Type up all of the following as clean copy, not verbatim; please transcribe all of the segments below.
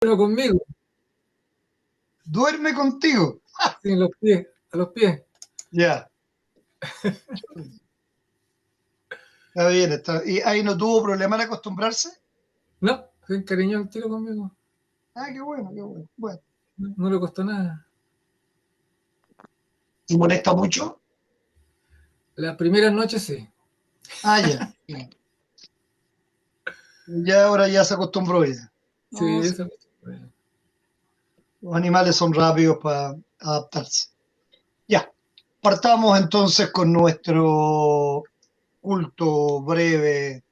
Bueno, conmigo, Duerme contigo. sin los pies, a los pies. Ya, está bien. ¿Y ahí no tuvo problema en acostumbrarse? No, se encariñó el tiro conmigo. Ah, qué bueno, qué bueno. Bueno. No, no le costó nada. ¿Y molesta mucho? Las primeras noches sí. Ah, ya. Ya. Ya ahora ya se acostumbró ya. Sí, No, sí, eso. los animales son rápidos para adaptarse. Ya, partamos entonces con nuestro culto breve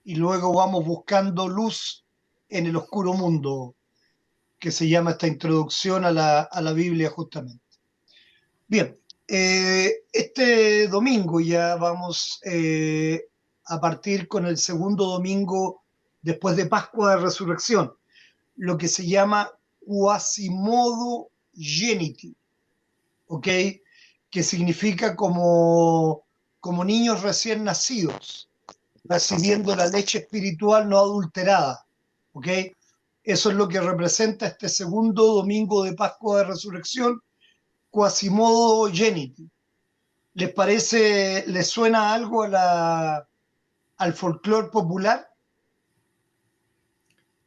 y luego vamos buscando luz en el oscuro mundo que se llama esta introducción a la Biblia justamente. Bien, este domingo ya vamos a partir con el segundo domingo después de Pascua de Resurrección, lo que se llama Quasimodo Geniti, ¿ok? Que significa como niños recién nacidos, recibiendo la leche espiritual no adulterada, ¿ok? Eso es lo que representa este segundo domingo de Pascua de Resurrección, Quasimodo Geniti. ¿Les parece, les suena algo al folclore popular?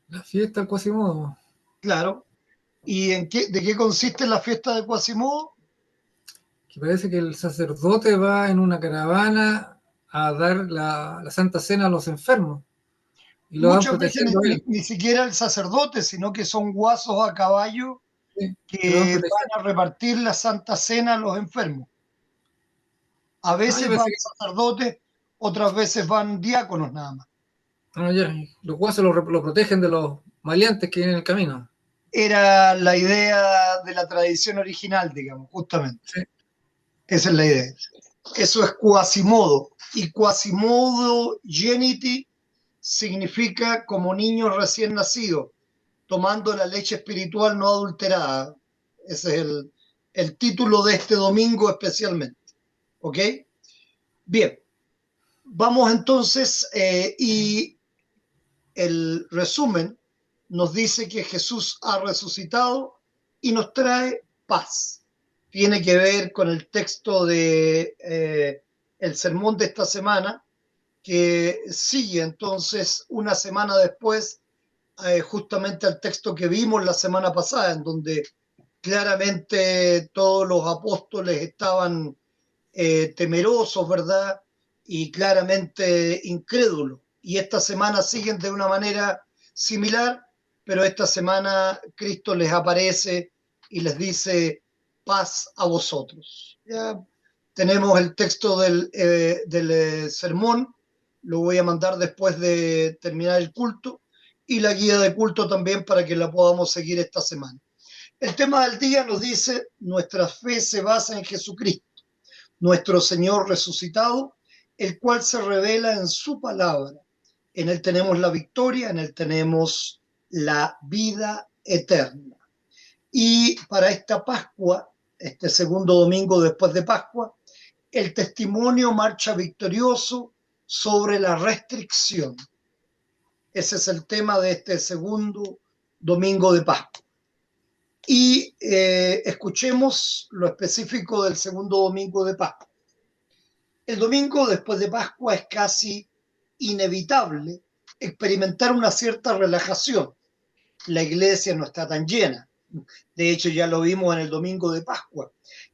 La fiesta al Quasimodo. Claro. ¿Y de qué consiste la fiesta de Quasimodo? Que parece que el sacerdote va en una caravana a dar la Santa Cena a los enfermos y lo van Muchas veces protegiendo a él. ni siquiera el sacerdote, sino que son guasos a caballo Sí, que lo van que protegiendo. van a repartir la Santa Cena a los enfermos. A Ah, yo veces pensé van que. sacerdotes, otras veces van diáconos nada más. Ah, ya. Los guasos lo protegen de los maleantes que vienen en el camino. Era la idea de la tradición original, digamos, justamente. Sí. Esa es la idea. Eso es Quasimodo. Y Quasimodo Geniti significa como niño recién nacido, tomando la leche espiritual no adulterada. Ese es el título de este domingo especialmente. ¿Ok? Bien, vamos entonces y el resumen nos dice que Jesús ha resucitado y nos trae paz. Tiene que ver con el texto de el sermón de esta semana, que sigue entonces una semana después justamente al texto que vimos la semana pasada, en donde claramente todos los apóstoles estaban temerosos, ¿verdad? Y claramente incrédulos. Y esta semana siguen de una manera similar, pero esta semana Cristo les aparece y les dice paz a vosotros. Ya tenemos el texto del sermón, lo voy a mandar después de terminar el culto, y la guía de culto también para que la podamos seguir esta semana. El tema del día nos dice, nuestra fe se basa en Jesucristo, nuestro Señor resucitado, el cual se revela en su palabra. En Él tenemos la victoria, en Él tenemos la vida eterna. Y para esta Pascua, este segundo domingo después de Pascua, el testimonio marcha victorioso sobre la restricción. Ese es el tema de este segundo domingo de Pascua. Y escuchemos lo específico del segundo domingo de Pascua. El domingo después de Pascua es casi inevitable experimentar una cierta relajación. La iglesia no está tan llena. De hecho, ya lo vimos en el domingo de Pascua.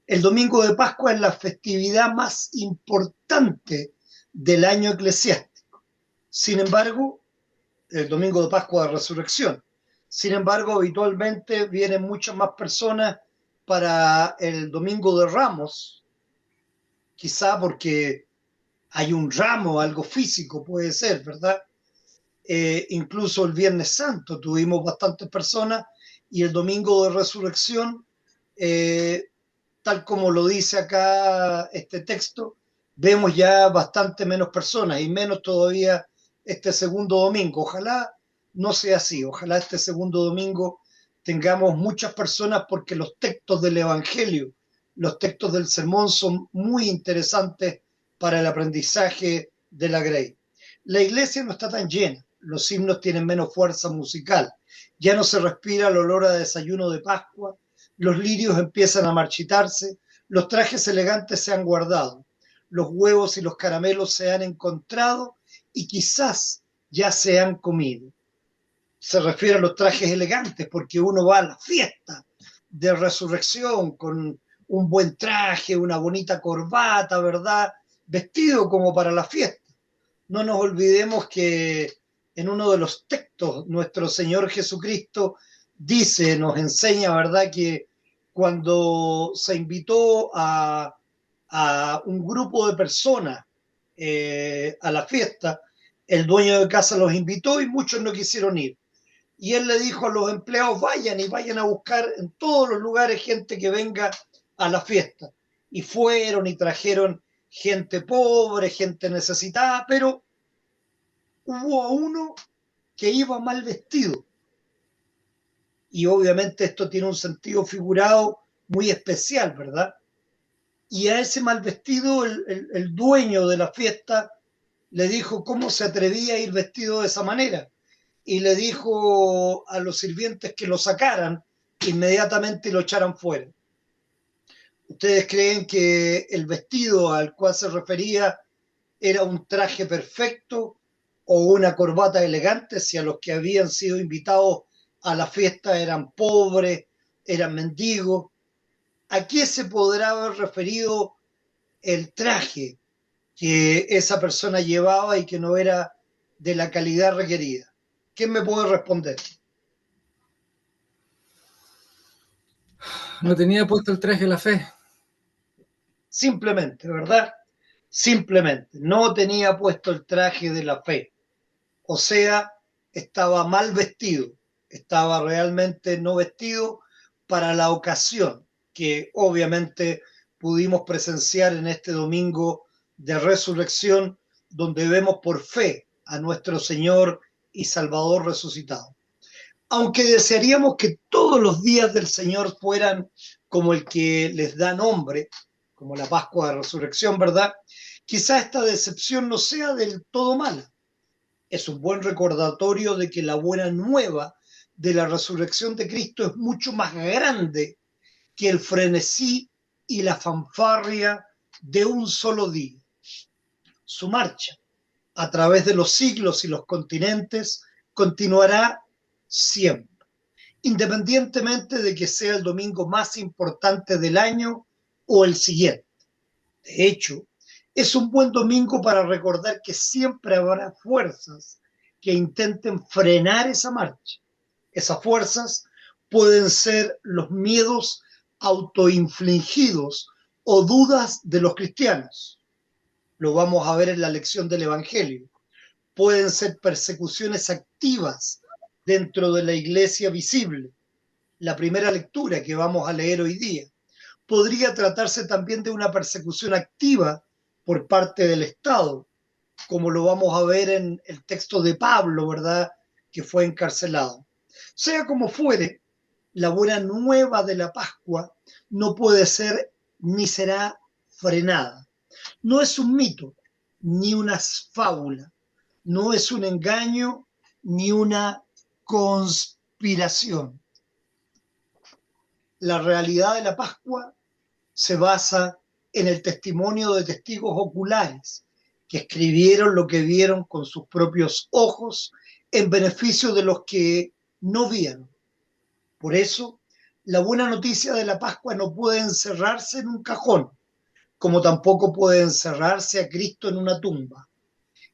El domingo de Pascua es la festividad más importante del año eclesiástico. Sin embargo, el domingo de Pascua de Resurrección. Sin embargo, habitualmente vienen muchas más personas para el domingo de Ramos, quizá porque hay un ramo, algo físico puede ser, ¿verdad? Incluso el Viernes Santo tuvimos bastantes personas y el domingo de Resurrección, eh, tal como lo dice acá este texto, vemos ya bastante menos personas y menos todavía este segundo domingo. Ojalá no sea así, ojalá este segundo domingo tengamos muchas personas porque los textos del Evangelio, los textos del sermón son muy interesantes para el aprendizaje de la Grey. La iglesia no está tan llena, los himnos tienen menos fuerza musical ya no se respira el olor a desayuno de Pascua, los lirios empiezan a marchitarse, los trajes elegantes se han guardado, los huevos y los caramelos se han encontrado y quizás ya se han comido. Se refiere a los trajes elegantes porque uno va a la fiesta de resurrección con un buen traje, una bonita corbata, ¿verdad? Vestido como para la fiesta. No nos olvidemos que en uno de los textos nuestro Señor Jesucristo dice, nos enseña, ¿verdad?, que cuando se invitó a un grupo de personas a la fiesta, el dueño de casa los invitó y muchos no quisieron ir. Y él le dijo a los empleados, vayan y vayan a buscar en todos los lugares gente que venga a la fiesta. Y fueron y trajeron gente pobre, gente necesitada, pero hubo uno que iba mal vestido. Y obviamente esto tiene un sentido figurado muy especial, ¿verdad? Y a ese mal vestido el dueño de la fiesta le dijo cómo se atrevía a ir vestido de esa manera. Y le dijo a los sirvientes que lo sacaran inmediatamente y lo echaran fuera. ¿Ustedes creen que el vestido al cual se refería era un traje perfecto o una corbata elegante si a los que habían sido invitados a la fiesta eran pobres, eran mendigos? ¿A qué se podrá haber referido el traje que esa persona llevaba y que no era de la calidad requerida? ¿Quién me puede responder? No tenía puesto el traje de la fe. Simplemente, ¿verdad? Simplemente, no tenía puesto el traje de la fe. O sea, estaba mal vestido, estaba realmente no vestido para la ocasión que obviamente pudimos presenciar en este domingo de resurrección, donde vemos por fe a nuestro Señor y Salvador resucitado. Aunque desearíamos que todos los días del Señor fueran como el que les da nombre, como la Pascua de Resurrección, ¿verdad? Quizá esta decepción no sea del todo mala. Es un buen recordatorio de que la buena nueva de la resurrección de Cristo es mucho más grande que el frenesí y la fanfarria de un solo día. Su marcha a través de los siglos y los continentes continuará siempre, independientemente de que sea el domingo más importante del año o el siguiente. De hecho, es un buen domingo para recordar que siempre habrá fuerzas que intenten frenar esa marcha. Esas fuerzas pueden ser los miedos autoinfligidos o dudas de los cristianos. Lo vamos a ver en la lección del Evangelio. Pueden ser persecuciones activas dentro de la iglesia visible. La primera lectura que vamos a leer hoy día. Podría tratarse también de una persecución activa por parte del Estado, como lo vamos a ver en el texto de Pablo, ¿verdad?, que fue encarcelado. Sea como fuere, la buena nueva de la Pascua no puede ser ni será frenada. No es un mito, ni una fábula, no es un engaño, ni una conspiración. La realidad de la Pascua se basa en el testimonio de testigos oculares que escribieron lo que vieron con sus propios ojos en beneficio de los que no vieron. Por eso, la buena noticia de la Pascua no puede encerrarse en un cajón, como tampoco puede encerrarse a Cristo en una tumba.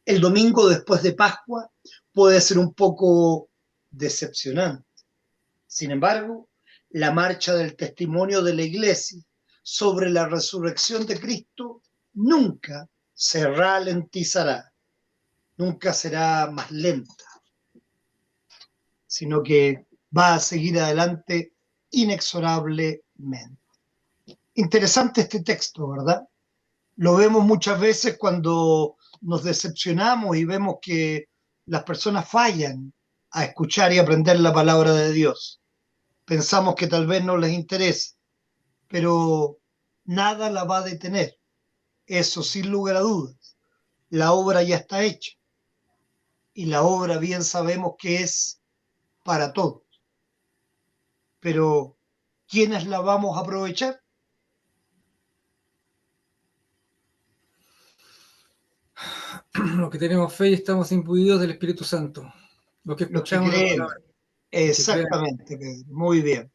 El domingo después de Pascua puede ser un poco decepcionante. Sin embargo, la marcha del testimonio de la Iglesia sobre la resurrección de Cristo nunca se ralentizará, nunca será más lenta, sino que va a seguir adelante inexorablemente. Interesante este texto, ¿verdad? Lo vemos muchas veces cuando nos decepcionamos y vemos que las personas fallan a escuchar y aprender la palabra de Dios. Pensamos que tal vez no les interesa, pero nada la va a detener. Eso sin lugar a dudas. La obra ya está hecha y la obra bien sabemos que es para todos. pero ¿quiénes la vamos a aprovechar? Los que tenemos fe y estamos imbuidos del Espíritu Santo. Los que Los que escuchamos la creen. palabra, los que crean. Exactamente, Pedro. Muy bien.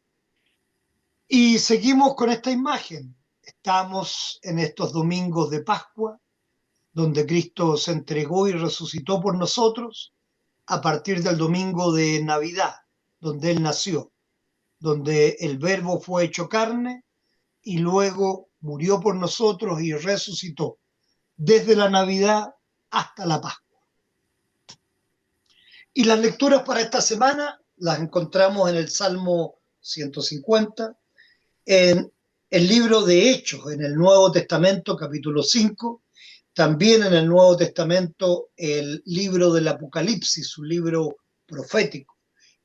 Y seguimos con esta imagen. Estamos en estos domingos de Pascua, donde Cristo se entregó y resucitó por nosotros, a partir del domingo de Navidad, donde Él nació, donde el Verbo fue hecho carne y luego murió por nosotros y resucitó, desde la Navidad hasta la Pascua. Y las lecturas para esta semana las encontramos en el Salmo 150, en el libro de Hechos, en el Nuevo Testamento, capítulo 5, también en el Nuevo Testamento el libro del Apocalipsis, un libro profético.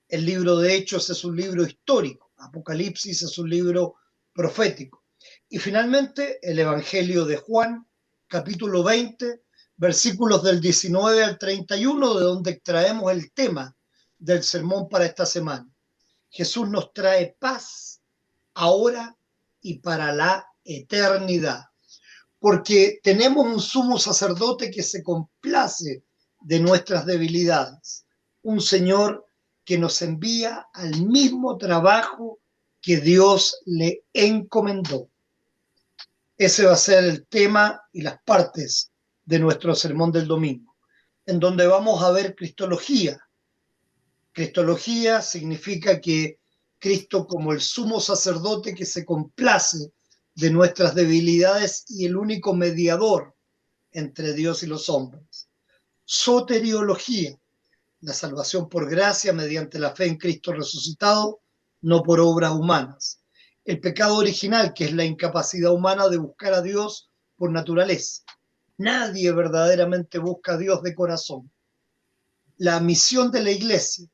El libro de Hechos es un libro histórico, Apocalipsis es un libro profético. Y finalmente el Evangelio de Juan, capítulo 20, versículos del 19 al 31, de donde extraemos el tema del sermón para esta semana. Jesús nos trae paz ahora y para la eternidad, porque tenemos un sumo sacerdote que se complace de nuestras debilidades, un Señor que nos envía al mismo trabajo que Dios le encomendó. Ese va a ser el tema y las partes de nuestro sermón del domingo, en donde vamos a ver cristología. Cristología significa que Cristo, como el sumo sacerdote que se complace de nuestras debilidades y el único mediador entre Dios y los hombres. Soteriología, la salvación por gracia mediante la fe en Cristo resucitado, no por obras humanas. El pecado original, que es la incapacidad humana de buscar a Dios por naturaleza. Nadie verdaderamente busca a Dios de corazón. La misión de la Iglesia,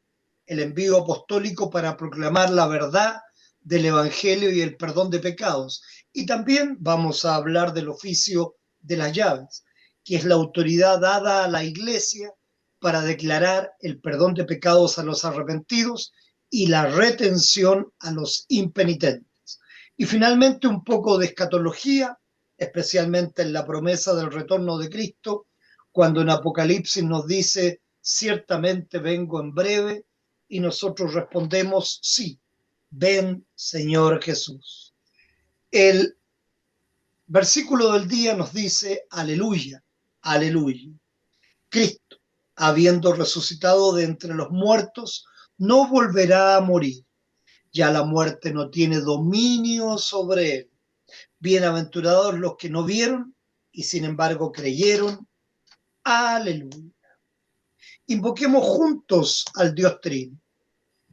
el envío apostólico para proclamar la verdad del Evangelio y el perdón de pecados. Y también vamos a hablar del oficio de las llaves, que es la autoridad dada a la Iglesia para declarar el perdón de pecados a los arrepentidos y la retención a los impenitentes. Y finalmente un poco de escatología, especialmente en la promesa del retorno de Cristo, cuando en Apocalipsis nos dice: ciertamente vengo en breve, y nosotros respondemos: sí, ven, Señor Jesús. El versículo del día nos dice: aleluya, aleluya. Cristo, habiendo resucitado de entre los muertos, no volverá a morir. Ya la muerte no tiene dominio sobre él. Bienaventurados los que no vieron y sin embargo creyeron. Aleluya. Invoquemos juntos al Dios Trino,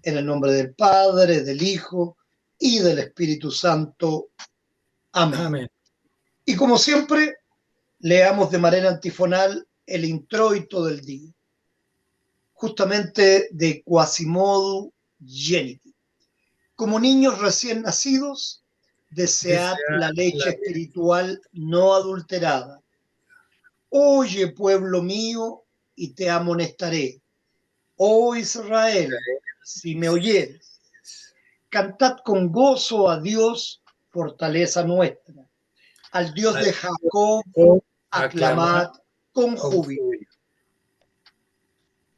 en el nombre del Padre, del Hijo y del Espíritu Santo. Amén. Amén. Y como siempre, leamos de manera antifonal el introito del día, justamente de Quasimodo Geniti. Como niños recién nacidos, desead la leche espiritual no adulterada. Oye, pueblo mío, y te amonestaré. Oh Israel, si me oyeres, cantad con gozo a Dios, fortaleza nuestra. Al Dios de Jacob, aclamad con júbilo.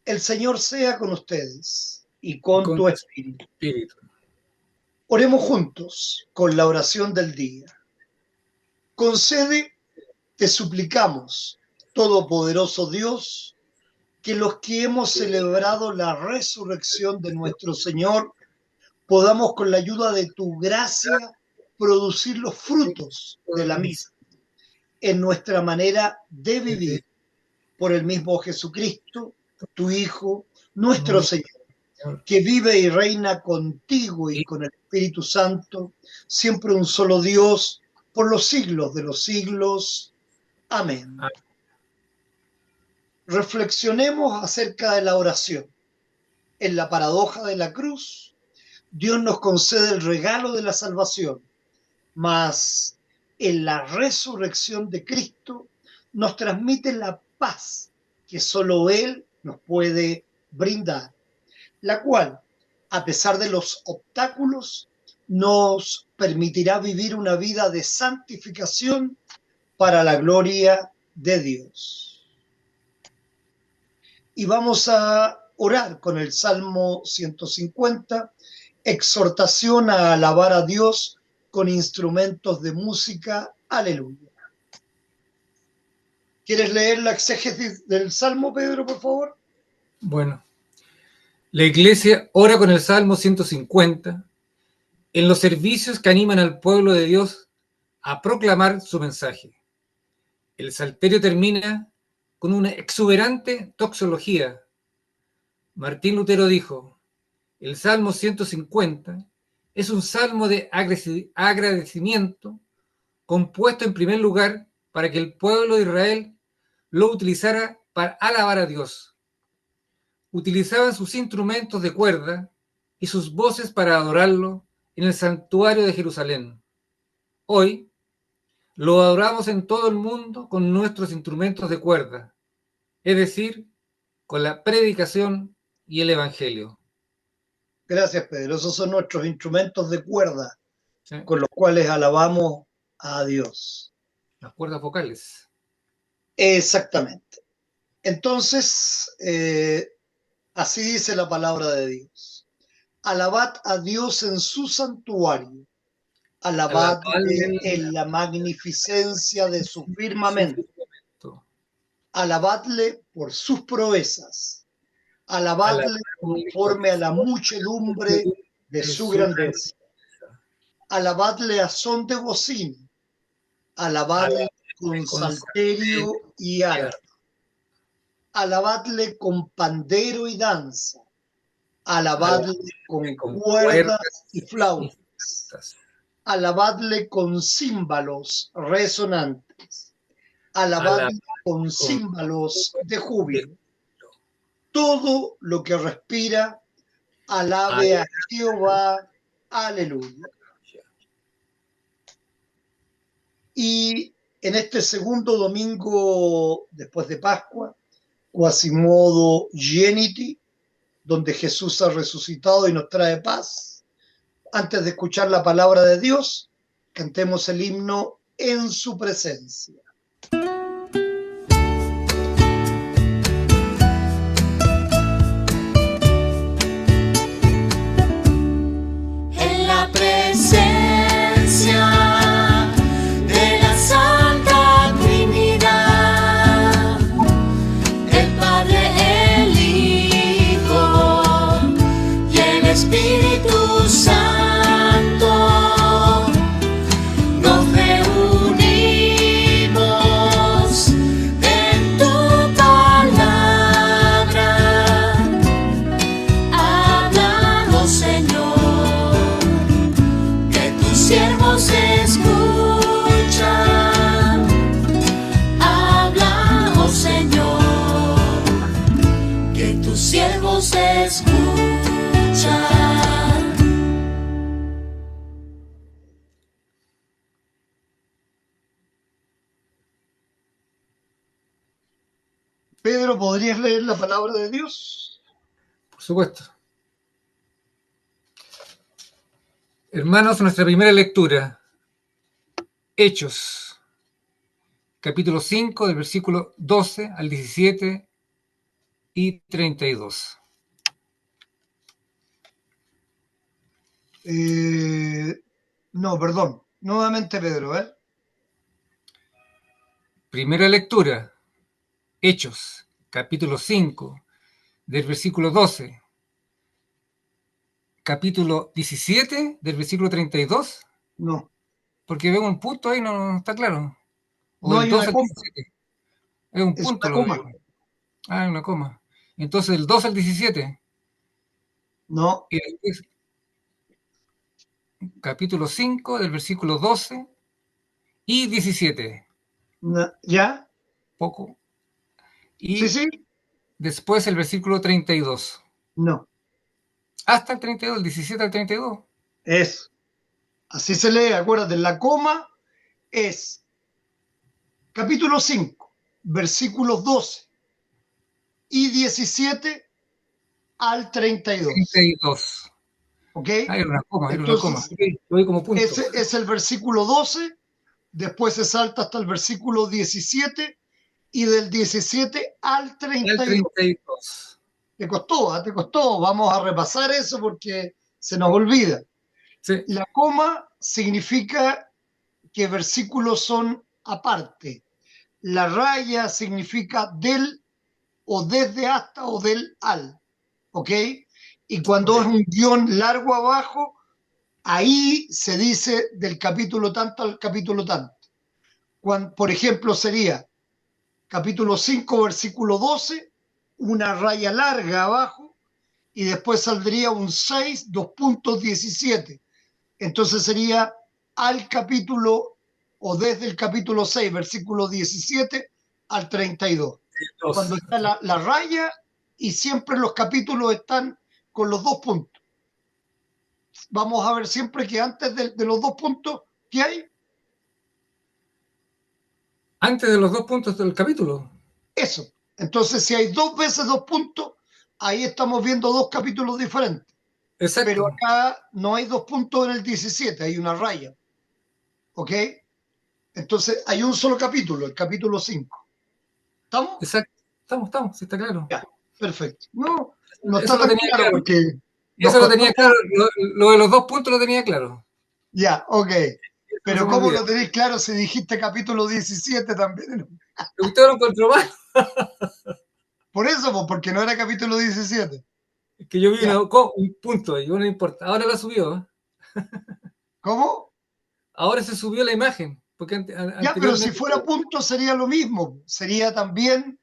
El Señor sea con ustedes y con tu espíritu. Oremos juntos con la oración del día. Concede, te suplicamos, todopoderoso Dios, que los que hemos celebrado la resurrección de nuestro Señor podamos, con la ayuda de tu gracia, producir los frutos de la misma en nuestra manera de vivir, por el mismo Jesucristo, tu Hijo, nuestro Señor, que vive y reina contigo y con el Espíritu Santo, siempre un solo Dios, por los siglos de los siglos. Amén. Reflexionemos acerca de la oración. En la paradoja de la cruz, Dios nos concede el regalo de la salvación, mas en la resurrección de Cristo nos transmite la paz que solo Él nos puede brindar, la cual, a pesar de los obstáculos, nos permitirá vivir una vida de santificación para la gloria de Dios. Y vamos a orar con el Salmo 150, exhortación a alabar a Dios con instrumentos de música. Aleluya. ¿Quieres leer la exégesis del Salmo, Pedro, por favor? Bueno, la iglesia ora con el Salmo 150 en los servicios que animan al pueblo de Dios a proclamar su mensaje. El salterio termina con una exuberante doxología. Martín Lutero dijo: el Salmo 150 es un salmo de agradecimiento compuesto en primer lugar para que el pueblo de Israel lo utilizara para alabar a Dios. Utilizaban sus instrumentos de cuerda y sus voces para adorarlo en el santuario de Jerusalén. Hoy lo adoramos en todo el mundo con nuestros instrumentos de cuerda, es decir, con la predicación y el evangelio. Gracias, Pedro. Esos son nuestros instrumentos de cuerda, ¿Sí? Con los cuales alabamos a Dios. Las cuerdas vocales. Exactamente. Entonces, así dice la palabra de Dios. Alabad a Dios en su santuario. Alabadle en la magnificencia de su firmamento. Alabadle por sus proezas. Alabadle conforme a la muchedumbre de su grandeza. Alabadle a son de bocina. Alabadle con salterio y arpa. Alabadle con pandero y danza. Alabadle con cuerdas y flautas. Alabadle con címbalos resonantes. Alabadle con címbalos de júbilo. Todo lo que respira, alabe a Jehová. Aleluya. Y en este segundo domingo después de Pascua, Quasimodo Geniti, donde Jesús ha resucitado y nos trae paz, antes de escuchar la palabra de Dios, cantemos el himno En su presencia. En la presencia de la Santa Trinidad, el Padre, el Hijo y el Espíritu Santo, nos reunimos en tu palabra. Habla, oh Señor, que tus siervos escuchan. Habla, oh Señor, que tus siervos escuchan. Pedro, ¿podrías leer la palabra de Dios? Por supuesto. Hermanos, nuestra primera lectura, Hechos, capítulo 5, del versículo 12 al 17 y 32. No, perdón. Nuevamente, Pedro, Primera lectura, Hechos, capítulo 5, del versículo 12, capítulo 17, del versículo 32, No, porque veo un punto ahí, no está claro. O no del hay 12 una al coma. 17. Es un Es punto una lo coma. veo. Ah, una coma. Entonces, del 12 al 17. No, Y después, capítulo 5, del versículo 12 y 17. ¿ya? Poco. Sí, Y sí. después el versículo 32. No, Hasta el 32, el 17 al 32. es. Así se lee, acuérdate, la coma es capítulo 5, versículos 12 y 17 al 32. 32. ¿Ok? Ah, era una coma, era una coma. Entonces, Ok, lo doy como punto. ese es el versículo 12, después se salta hasta el versículo 17 y del 17 al Al 32. 32. Te costó, ¿ah? Te costó. Vamos a repasar eso porque se nos olvida. Sí, La coma significa que versículos son aparte. La raya significa del o desde hasta o del al. ¿Ok? Y cuando es ok. un guión largo abajo, ahí se dice del capítulo tanto al capítulo tanto. Por ejemplo, sería capítulo 5, versículo 12, una raya larga abajo, y después saldría un 6, 2.17. Entonces sería al capítulo o desde el capítulo 6, versículo 17 al 32. Cuando Dos. está la raya y siempre los capítulos están con los 2 puntos. Vamos a ver siempre que antes de los 2 puntos, ¿qué hay? Antes de los 2 puntos del capítulo. Eso. Entonces, si hay 2 veces 2 puntos, ahí estamos viendo dos capítulos diferentes. Pero Exacto, acá no hay 2 puntos en el 17, hay una raya. ¿Ok? Entonces, hay un solo capítulo, el capítulo 5. ¿Estamos? exacto. Estamos, sí está claro. Ya, perfecto. No, no Eso está lo tan tenía claro claro. porque nos Eso lo tenía costó. claro. Lo de los 2 puntos lo tenía claro. Ya, ok. No se Pero me ¿cómo olvida. lo tenéis claro si dijiste capítulo 17 también? Usted lo encontró mal. Por eso, pues, porque no era capítulo 17. Es que yo vi Ya, un punto y no importa. Ahora la subió. ¿Eh? ¿cómo? Ahora se subió la imagen. Porque Ya, pero si anteriormente. fuera punto sería lo mismo. Sería también,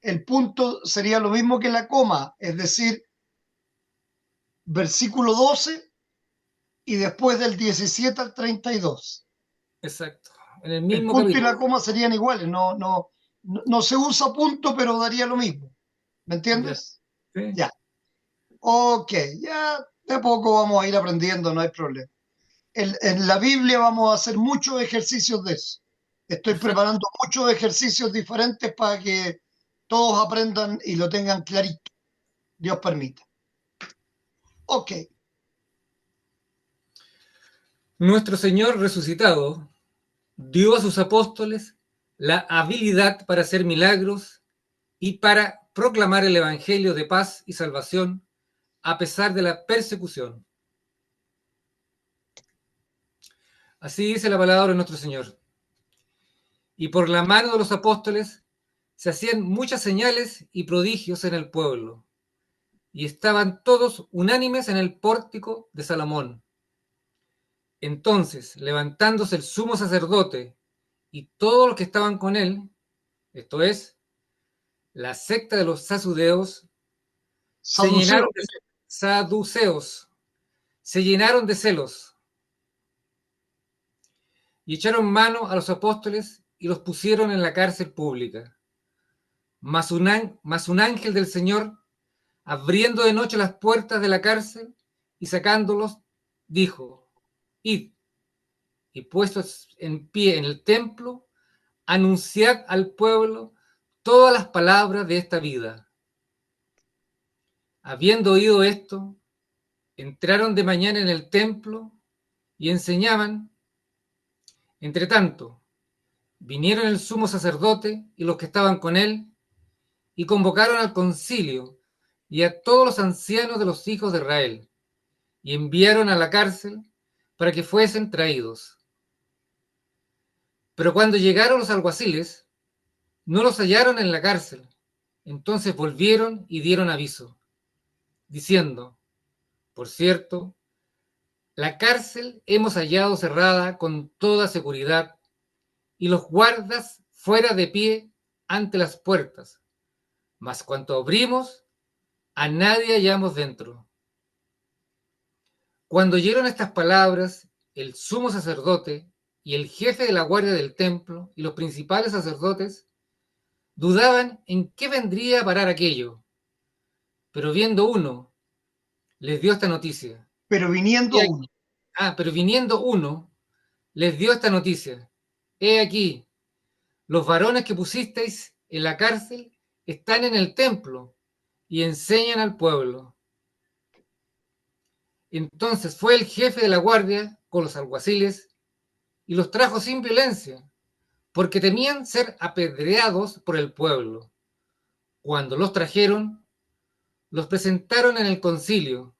el punto sería lo mismo que la coma. Es decir, versículo 12 y después del 17 al 32. Exacto. En el El mismo punto y capítulo. la coma serían iguales. No se usa punto, pero daría lo mismo. ¿Me Ya. entiendes? ¿Sí? Ya. Ok, ya de a poco vamos a ir aprendiendo, no hay problema. En la Biblia vamos a hacer muchos ejercicios de eso. Estoy Perfecto. preparando muchos ejercicios diferentes para que todos aprendan y lo tengan clarito. Dios permita. Ok, Nuestro Señor resucitado dio a sus apóstoles la habilidad para hacer milagros y para proclamar el Evangelio de paz y salvación a pesar de la persecución. Así dice la palabra de nuestro Señor. Y por la mano de los apóstoles se hacían muchas señales y prodigios en el pueblo, y estaban todos unánimes en el pórtico de Salomón. Entonces, levantándose el sumo sacerdote y todos los que estaban con él, esto es, la secta de los saduceos, se llenaron saduceo. de saduceos, se llenaron de celos y echaron mano a los apóstoles y los pusieron en la cárcel pública. Mas un ángel del Señor, abriendo de noche las puertas de la cárcel y sacándolos, dijo: Id, y puestos en pie en el templo, anunciad al pueblo todas las palabras de esta vida. Habiendo oído esto, entraron de mañana en el templo y enseñaban. Entre tanto, vinieron el sumo sacerdote y los que estaban con él, y convocaron al concilio y a todos los ancianos de los hijos de Israel, y enviaron a la cárcel para que fuesen traídos. Pero cuando llegaron los alguaciles, no los hallaron en la cárcel. Entonces volvieron y dieron aviso, diciendo: por cierto, la cárcel hemos hallado cerrada con toda seguridad, y los guardas fuera de pie ante las puertas. Mas cuanto abrimos, a nadie hallamos dentro. Cuando oyeron estas palabras, el sumo sacerdote y el jefe de la guardia del templo y los principales sacerdotes dudaban en qué vendría a parar aquello. Pero viendo uno, les dio esta noticia. Pero viniendo uno. Pero viniendo uno, les dio esta noticia. He aquí, los varones que pusisteis en la cárcel están en el templo y enseñan al pueblo. Entonces fue el jefe de la guardia con los alguaciles y los trajo sin violencia, porque temían ser apedreados por el pueblo. Cuando los trajeron, los presentaron en el concilio,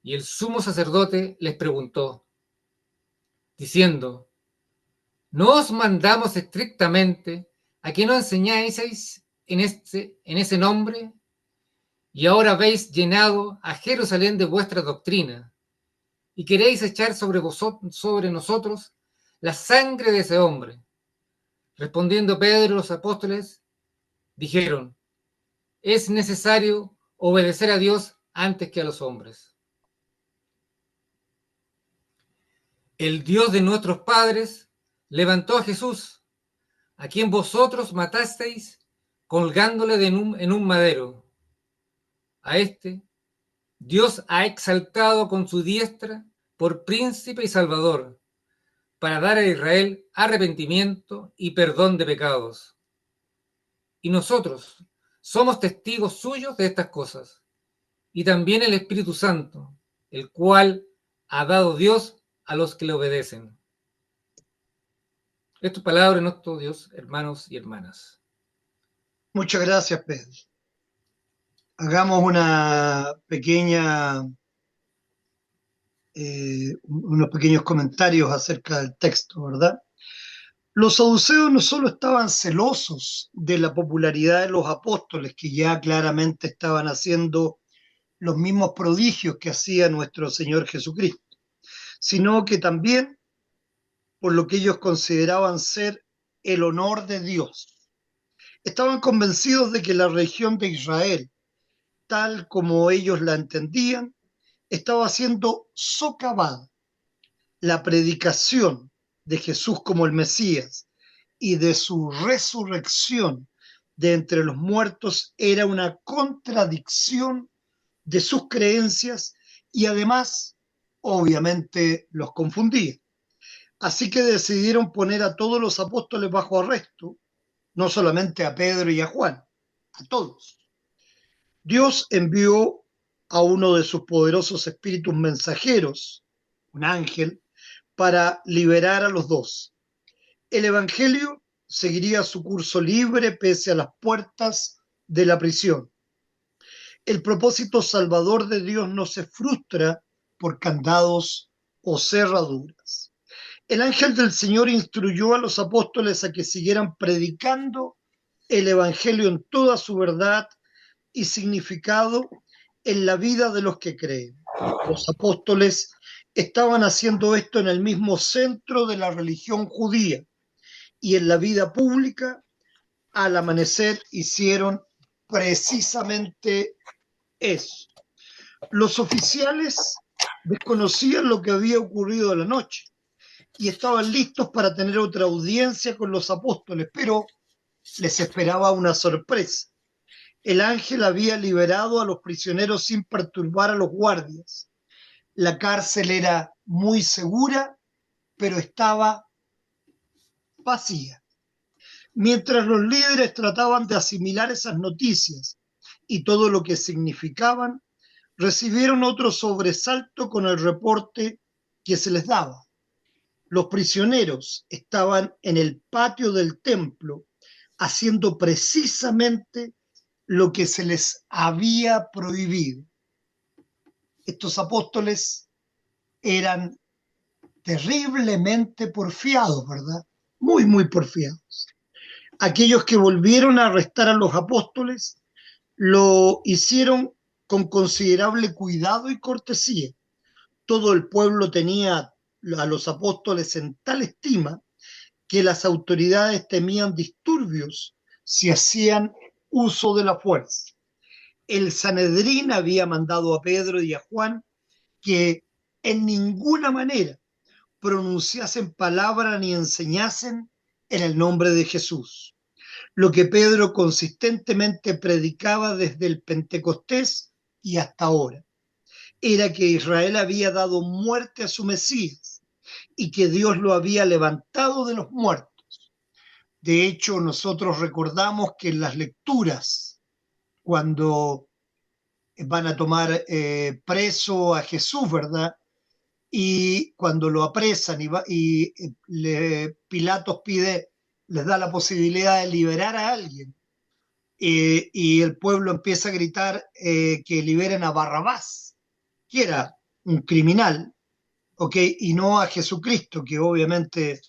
y el sumo sacerdote les preguntó, diciendo, ¿no os mandamos estrictamente a que no enseñáis en ese nombre? Y ahora habéis llenado a Jerusalén de vuestra doctrina, y queréis echar sobre nosotros la sangre de ese hombre. Respondiendo Pedro y los apóstoles, dijeron, es necesario obedecer a Dios antes que a los hombres. El Dios de nuestros padres levantó a Jesús, a quien vosotros matasteis colgándole en un madero. A este Dios ha exaltado con su diestra por príncipe y salvador, para dar a Israel arrepentimiento y perdón de pecados. Y nosotros somos testigos suyos de estas cosas, y también el Espíritu Santo, el cual ha dado Dios a los que le obedecen. Esto es palabra de nuestro Dios, hermanos y hermanas. Muchas gracias, Pedro. Hagamos una pequeña, unos pequeños comentarios acerca del texto, ¿verdad? Los saduceos no solo estaban celosos de la popularidad de los apóstoles, que ya claramente estaban haciendo los mismos prodigios que hacía nuestro Señor Jesucristo, sino que también por lo que ellos consideraban ser el honor de Dios. Estaban convencidos de que la religión de Israel, tal como ellos la entendían, estaba siendo socavada. La predicación de Jesús como el Mesías y de su resurrección de entre los muertos era una contradicción de sus creencias y además, obviamente, los confundía. Así que decidieron poner a todos los apóstoles bajo arresto, no solamente a Pedro y a Juan, a todos. Dios envió a uno de sus poderosos espíritus mensajeros, un ángel, para liberar a los dos. El evangelio seguiría su curso libre pese a las puertas de la prisión. El propósito salvador de Dios no se frustra por candados o cerraduras. El ángel del Señor instruyó a los apóstoles a que siguieran predicando el evangelio en toda su verdad y significado en la vida de los que creen. Los apóstoles estaban haciendo esto en el mismo centro de la religión judía y en la vida pública, al amanecer, hicieron precisamente eso. Los oficiales desconocían lo que había ocurrido a la noche y estaban listos para tener otra audiencia con los apóstoles, pero les esperaba una sorpresa. El ángel había liberado a los prisioneros sin perturbar a los guardias. La cárcel era muy segura, pero estaba vacía. Mientras los líderes trataban de asimilar esas noticias y todo lo que significaban, recibieron otro sobresalto con el reporte que se les daba. Los prisioneros estaban en el patio del templo haciendo precisamente lo que se les había prohibido. Estos apóstoles eran terriblemente porfiados, ¿verdad? Muy, muy porfiados. Aquellos que volvieron a arrestar a los apóstoles lo hicieron con considerable cuidado y cortesía. Todo el pueblo tenía a los apóstoles en tal estima que las autoridades temían disturbios si hacían uso de la fuerza. El Sanedrín había mandado a Pedro y a Juan que en ninguna manera pronunciasen palabra ni enseñasen en el nombre de Jesús. Lo que Pedro consistentemente predicaba desde el Pentecostés y hasta ahora era que Israel había dado muerte a su Mesías y que Dios lo había levantado de los muertos. De hecho, nosotros recordamos que en las lecturas, cuando van a tomar preso a Jesús, ¿verdad? Y cuando lo apresan Pilatos les da la posibilidad de liberar a alguien. Y el pueblo empieza a gritar que liberen a Barrabás, que era un criminal, ¿ok? Y no a Jesucristo, que obviamente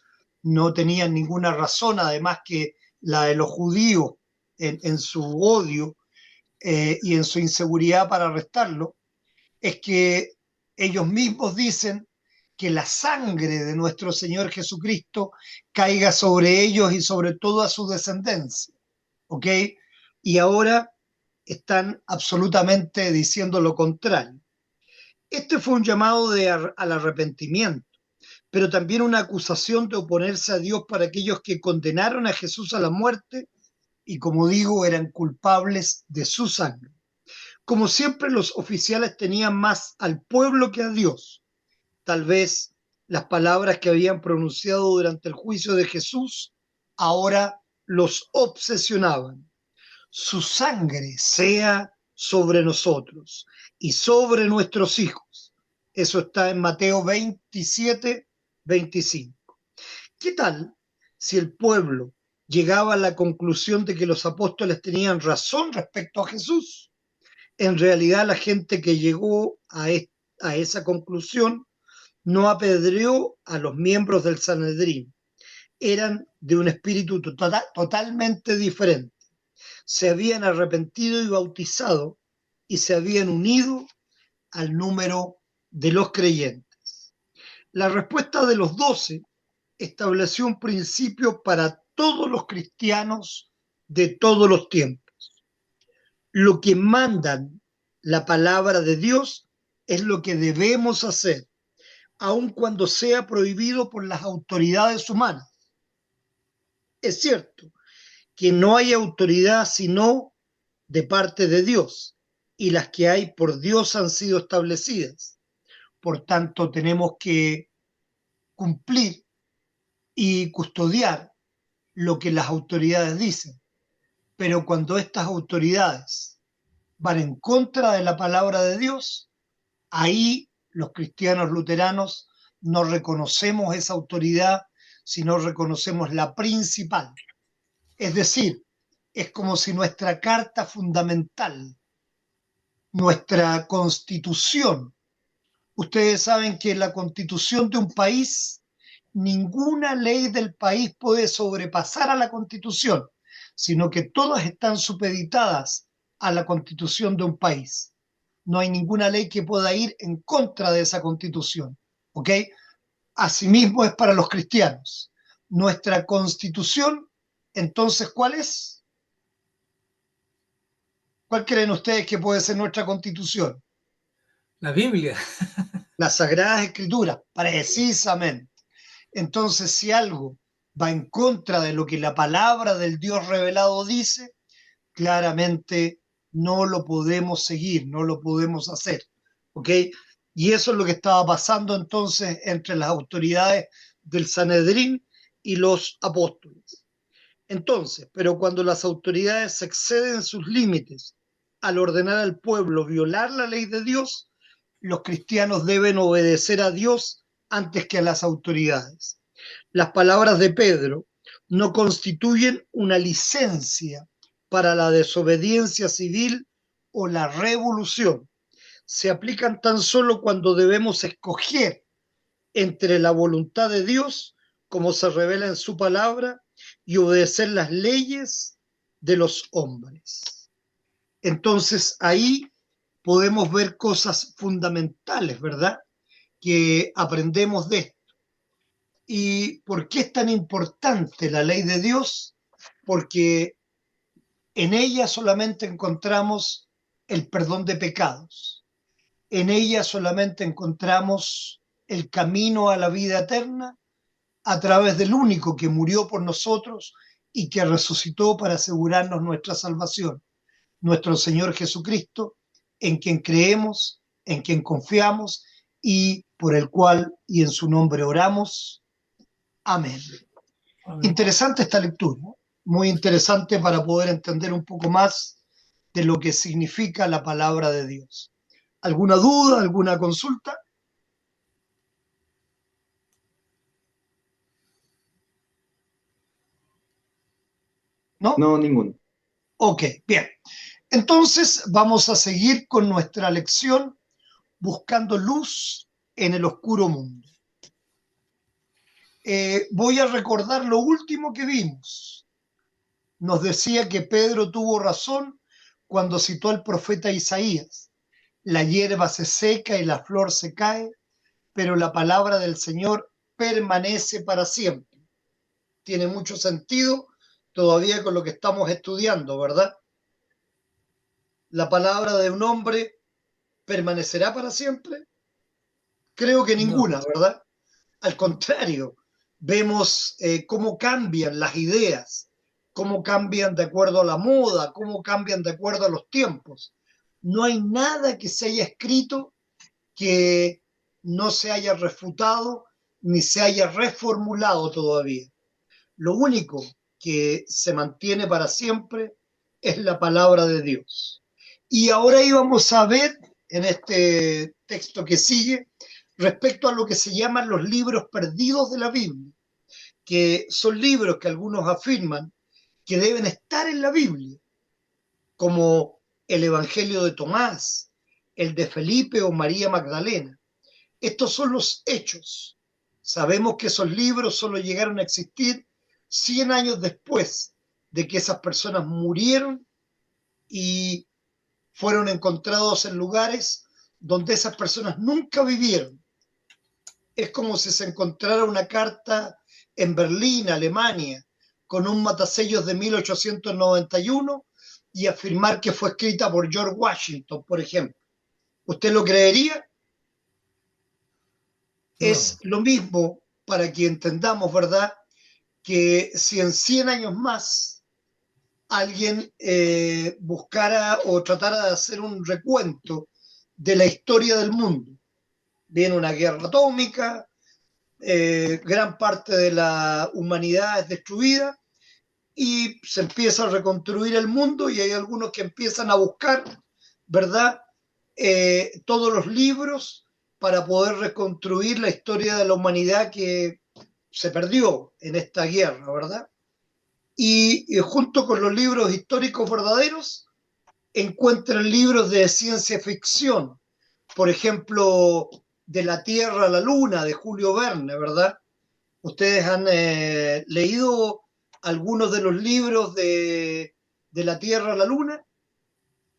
no tenían ninguna razón, además que la de los judíos en su odio y en su inseguridad para arrestarlo, es que ellos mismos dicen que la sangre de nuestro Señor Jesucristo caiga sobre ellos y sobre toda su descendencia, ¿ok? Y ahora están absolutamente diciendo lo contrario. Este fue un llamado al arrepentimiento, pero también una acusación de oponerse a Dios para aquellos que condenaron a Jesús a la muerte y, como digo, eran culpables de su sangre. Como siempre, los oficiales tenían más al pueblo que a Dios. Tal vez las palabras que habían pronunciado durante el juicio de Jesús ahora los obsesionaban. Su sangre sea sobre nosotros y sobre nuestros hijos. Eso está en Mateo 27, 25. ¿Qué tal si el pueblo llegaba a la conclusión de que los apóstoles tenían razón respecto a Jesús? En realidad, la gente que llegó a esa conclusión no apedreó a los miembros del Sanedrín. Eran de un espíritu totalmente diferente. Se habían arrepentido y bautizado y se habían unido al número de los creyentes. La respuesta de los 12 estableció un principio para todos los cristianos de todos los tiempos. Lo que mandan la palabra de Dios es lo que debemos hacer, aun cuando sea prohibido por las autoridades humanas. Es cierto que no hay autoridad sino de parte de Dios, y las que hay por Dios han sido establecidas. Por tanto, tenemos que cumplir y custodiar lo que las autoridades dicen. Pero cuando estas autoridades van en contra de la palabra de Dios, ahí los cristianos luteranos no reconocemos esa autoridad, sino reconocemos la principal. Es decir, es como si nuestra carta fundamental, nuestra constitución, ustedes saben que en la constitución de un país, ninguna ley del país puede sobrepasar a la constitución, sino que todas están supeditadas a la constitución de un país. No hay ninguna ley que pueda ir en contra de esa constitución, ¿ok? Asimismo es para los cristianos. Nuestra constitución, entonces, ¿cuál es? ¿Cuál creen ustedes que puede ser nuestra constitución? La Biblia. Las Sagradas Escrituras, precisamente. Entonces, si algo va en contra de lo que la palabra del Dios revelado dice, claramente no lo podemos seguir, no lo podemos hacer, ¿ok? Y eso es lo que estaba pasando entonces entre las autoridades del Sanedrín y los apóstoles. Entonces, pero cuando las autoridades exceden sus límites al ordenar al pueblo violar la ley de Dios, los cristianos deben obedecer a Dios antes que a las autoridades. Las palabras de Pedro no constituyen una licencia para la desobediencia civil o la revolución. Se aplican tan solo cuando debemos escoger entre la voluntad de Dios, como se revela en su palabra, y obedecer las leyes de los hombres. Entonces ahí podemos ver cosas fundamentales, ¿verdad?, que aprendemos de esto. ¿Y por qué es tan importante la ley de Dios? Porque en ella solamente encontramos el perdón de pecados. En ella solamente encontramos el camino a la vida eterna a través del único que murió por nosotros y que resucitó para asegurarnos nuestra salvación, nuestro Señor Jesucristo, en quien creemos, en quien confiamos y por el cual y en su nombre oramos. Amén. Amén. Interesante esta lectura, muy interesante para poder entender un poco más de lo que significa la palabra de Dios. ¿Alguna duda, alguna consulta? ¿No? No, ninguno. Ok, bien. Entonces vamos a seguir con nuestra lección buscando luz en el oscuro mundo. Voy a recordar lo último que vimos. Nos decía que Pedro tuvo razón cuando citó al profeta Isaías. La hierba se seca y la flor se cae, pero la palabra del Señor permanece para siempre. Tiene mucho sentido todavía con lo que estamos estudiando, ¿verdad? La palabra de un hombre permanecerá para siempre. Creo que ninguna, No. ¿verdad? Al contrario, vemos cómo cambian las ideas, cómo cambian de acuerdo a la moda, cómo cambian de acuerdo a los tiempos. No hay nada que se haya escrito que no se haya refutado ni se haya reformulado todavía. Lo único que se mantiene para siempre es la palabra de Dios. Y ahora íbamos a ver en este texto que sigue respecto a lo que se llaman los libros perdidos de la Biblia, que son libros que algunos afirman que deben estar en la Biblia, como el Evangelio de Tomás, el de Felipe o María Magdalena. Estos son los hechos. Sabemos que esos libros solo llegaron a existir 100 años después de que esas personas murieron y fueron encontrados en lugares donde esas personas nunca vivieron. Es como si se encontrara una carta en Berlín, Alemania, con un matasellos de 1891 y afirmar que fue escrita por George Washington, por ejemplo. ¿Usted lo creería? No. Es lo mismo para que entendamos, ¿verdad? Que si en 100 años más alguien buscara o tratara de hacer un recuento de la historia del mundo, viene una guerra atómica, gran parte de la humanidad es destruida y se empieza a reconstruir el mundo y hay algunos que empiezan a buscar, ¿verdad? Todos los libros para poder reconstruir la historia de la humanidad que se perdió en esta guerra, ¿verdad? Y junto con los libros históricos verdaderos, encuentran libros de ciencia ficción, por ejemplo, De la Tierra a la Luna, de Julio Verne, ¿verdad? ¿Ustedes han leído algunos de los libros de la Tierra a la Luna,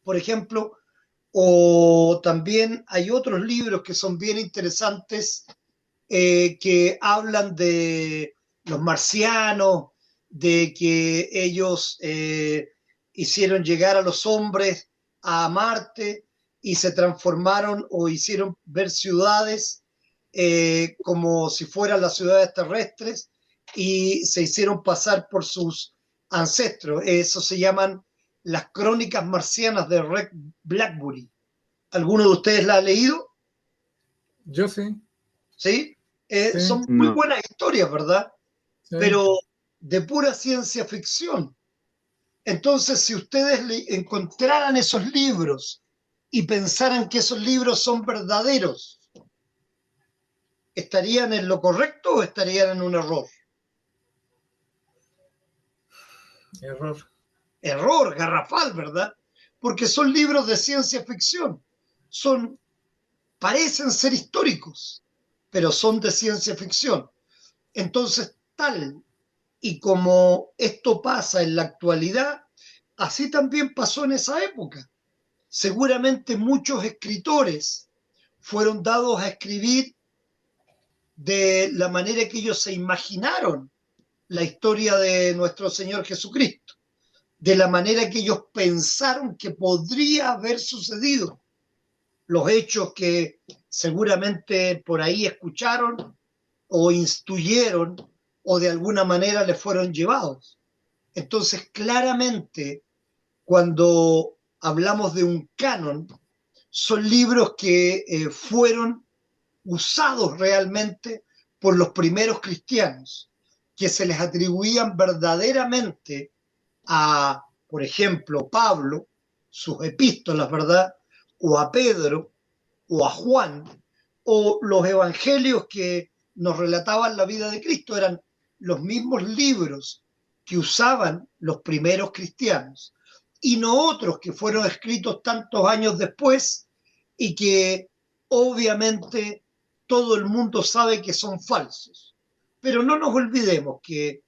por ejemplo? O también hay otros libros que son bien interesantes que hablan de los marcianos, de que ellos hicieron llegar a los hombres a Marte y se transformaron o hicieron ver ciudades como si fueran las ciudades terrestres y se hicieron pasar por sus ancestros. Eso se llaman las crónicas marcianas de Red Bradbury. ¿Alguno de ustedes la ha leído? Yo sí. ¿Sí? Sí. Son muy No. buenas historias, ¿verdad? Sí. Pero de pura ciencia ficción. Entonces, si ustedes encontraran esos libros y pensaran que esos libros son verdaderos, ¿estarían en lo correcto o estarían en un error? Error. Error garrafal, ¿verdad? Porque son libros de ciencia ficción. Parecen ser históricos, pero son de ciencia ficción. Entonces, tal y como esto pasa en la actualidad, así también pasó en esa época. Seguramente muchos escritores fueron dados a escribir de la manera que ellos se imaginaron la historia de nuestro Señor Jesucristo, de la manera que ellos pensaron que podría haber sucedido, los hechos que seguramente por ahí escucharon o instruyeron o de alguna manera les fueron llevados. Entonces, claramente, cuando hablamos de un canon, son libros que fueron usados realmente por los primeros cristianos, que se les atribuían verdaderamente a, por ejemplo, Pablo, sus epístolas, ¿verdad? O a Pedro, o a Juan, o los evangelios que nos relataban la vida de Cristo, eran los mismos libros que usaban los primeros cristianos, y no otros que fueron escritos tantos años después y que obviamente todo el mundo sabe que son falsos. Pero no nos olvidemos que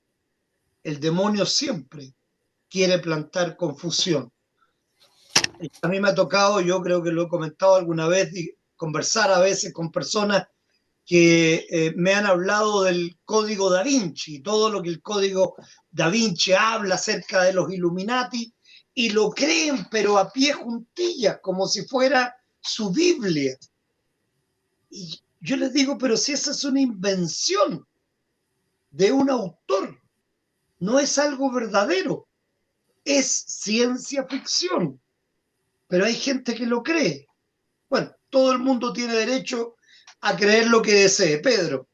el demonio siempre quiere plantar confusión. A mí me ha tocado, yo creo que lo he comentado alguna vez, conversar a veces con personas que me han hablado del código Da Vinci, todo lo que el código Da Vinci habla acerca de los Illuminati, y lo creen, pero a pie juntillas, como si fuera su Biblia. Y yo les digo, pero si esa es una invención de un autor, no es algo verdadero, es ciencia ficción, pero hay gente que lo cree. Bueno, todo el mundo tiene derecho a creer lo que desee. Pedro.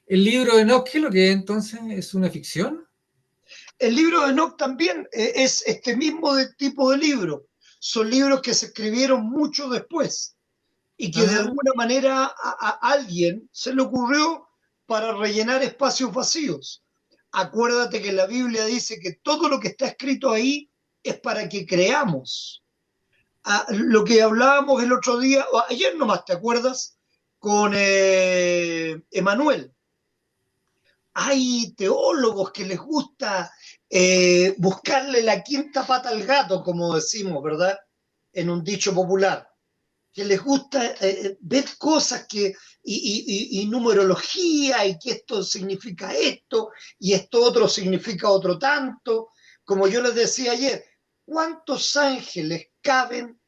¿El libro de Enoch qué es lo que es entonces? ¿Es una ficción? El libro de Enoch también es este mismo tipo de libro. Son libros que se escribieron mucho después y que de alguna manera a alguien se le ocurrió para rellenar espacios vacíos. Acuérdate que la Biblia dice que todo lo que está escrito ahí es para que creamos. Lo que hablábamos el otro día, o ayer nomás, ¿te acuerdas? Con Emanuel. Hay teólogos que les gusta buscarle la quinta pata al gato, como decimos, ¿verdad? En un dicho popular. Que les gusta ver cosas y numerología, y que esto significa esto, y esto otro significa otro tanto. Como yo les decía ayer, ¿cuántos ángeles caben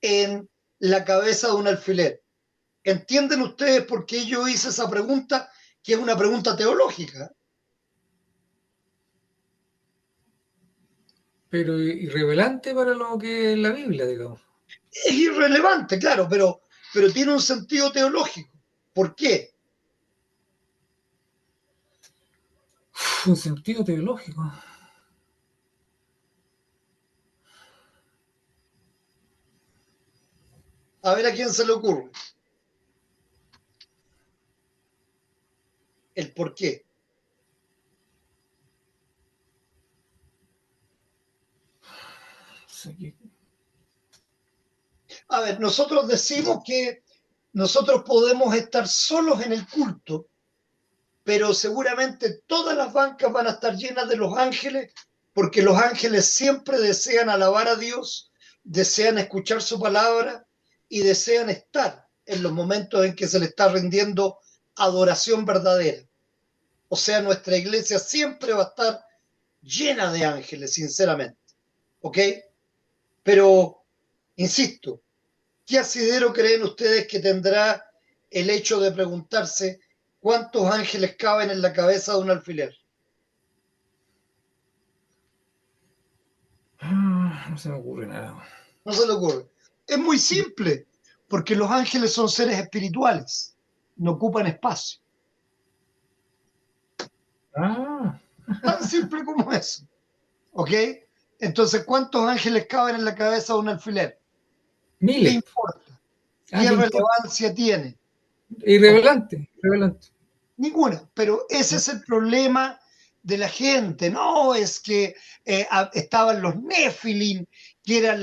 en la cabeza de un alfiler? ¿Entienden ustedes por qué yo hice esa pregunta, que es una pregunta teológica? Pero irrelevante para lo que es la Biblia, digamos. Es irrelevante, claro, pero tiene un sentido teológico. ¿Por qué? Un sentido teológico. A ver a quién se le ocurre. El por qué. A ver, nosotros decimos que nosotros podemos estar solos en el culto, pero seguramente todas las bancas van a estar llenas de los ángeles, porque los ángeles siempre desean alabar a Dios, desean escuchar su palabra y desean estar en los momentos en que se le está rindiendo adoración verdadera. O sea, nuestra iglesia siempre va a estar llena de ángeles, sinceramente. ¿Ok? Pero, insisto, ¿qué asidero creen ustedes que tendrá el hecho de preguntarse cuántos ángeles caben en la cabeza de un alfiler? No se me ocurre nada. No se le ocurre. Es muy simple, porque los ángeles son seres espirituales, no ocupan espacio. Tan simple como eso. ¿Ok? Entonces, ¿cuántos ángeles caben en la cabeza de un alfiler? Miles. ¿Qué importa? ¿Qué relevancia tiene? Irrelevante. Ninguna, pero ese es el problema de la gente. No, es que estaban los Nefilim, que eran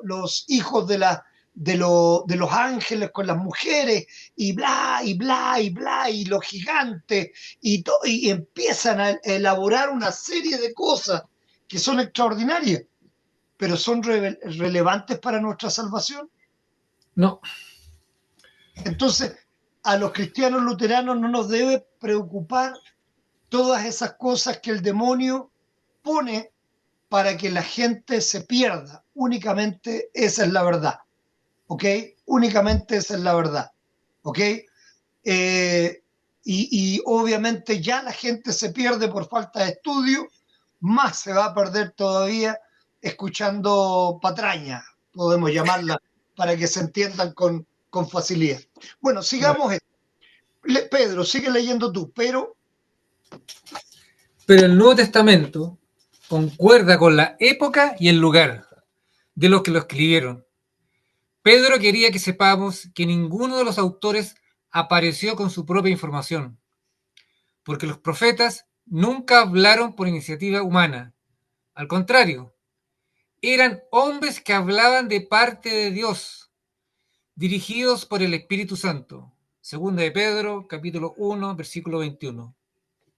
los hijos de los ángeles con las mujeres, y bla, y bla, y bla, y los gigantes, y empiezan a elaborar una serie de cosas que son extraordinarias, pero ¿son relevantes para nuestra salvación? No. Entonces, a los cristianos luteranos no nos debe preocupar todas esas cosas que el demonio pone para que la gente se pierda. Únicamente esa es la verdad. ¿Ok? Únicamente esa es la verdad. ¿Ok? Y obviamente ya la gente se pierde por falta de estudio, más se va a perder todavía escuchando patraña, podemos llamarla, para que se entiendan con facilidad. Bueno, sigamos esto. Pedro, sigue leyendo tú, pero el Nuevo Testamento concuerda con la época y el lugar de los que lo escribieron. Pedro quería que sepamos que ninguno de los autores apareció con su propia información, porque los profetas nunca hablaron por iniciativa humana. Al contrario, eran hombres que hablaban de parte de Dios, dirigidos por el Espíritu Santo. Segunda de Pedro, capítulo 1, versículo 21.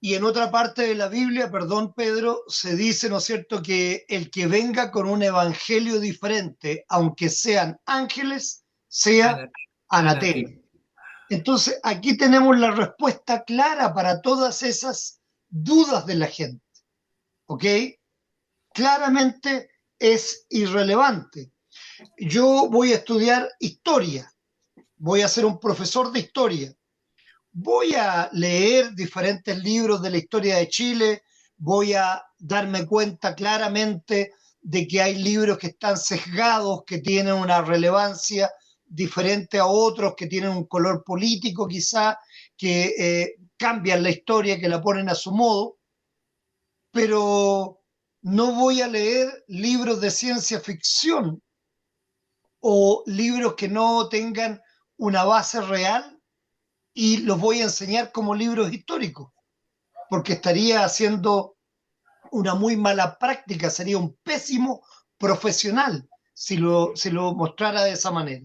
Y en otra parte de la Biblia, perdón Pedro, se dice, ¿no es cierto?, que el que venga con un evangelio diferente, aunque sean ángeles, sea anatema. Entonces, aquí tenemos la respuesta clara para todas esas dudas de la gente. ¿Ok? Claramente es irrelevante. Yo voy a estudiar historia, voy a ser un profesor de historia, voy a leer diferentes libros de la historia de Chile, voy a darme cuenta claramente de que hay libros que están sesgados, que tienen una relevancia diferente a otros, que tienen un color político quizá, que cambian la historia, que la ponen a su modo, pero no voy a leer libros de ciencia ficción o libros que no tengan una base real y los voy a enseñar como libros históricos, porque estaría haciendo una muy mala práctica, sería un pésimo profesional si lo mostrara de esa manera.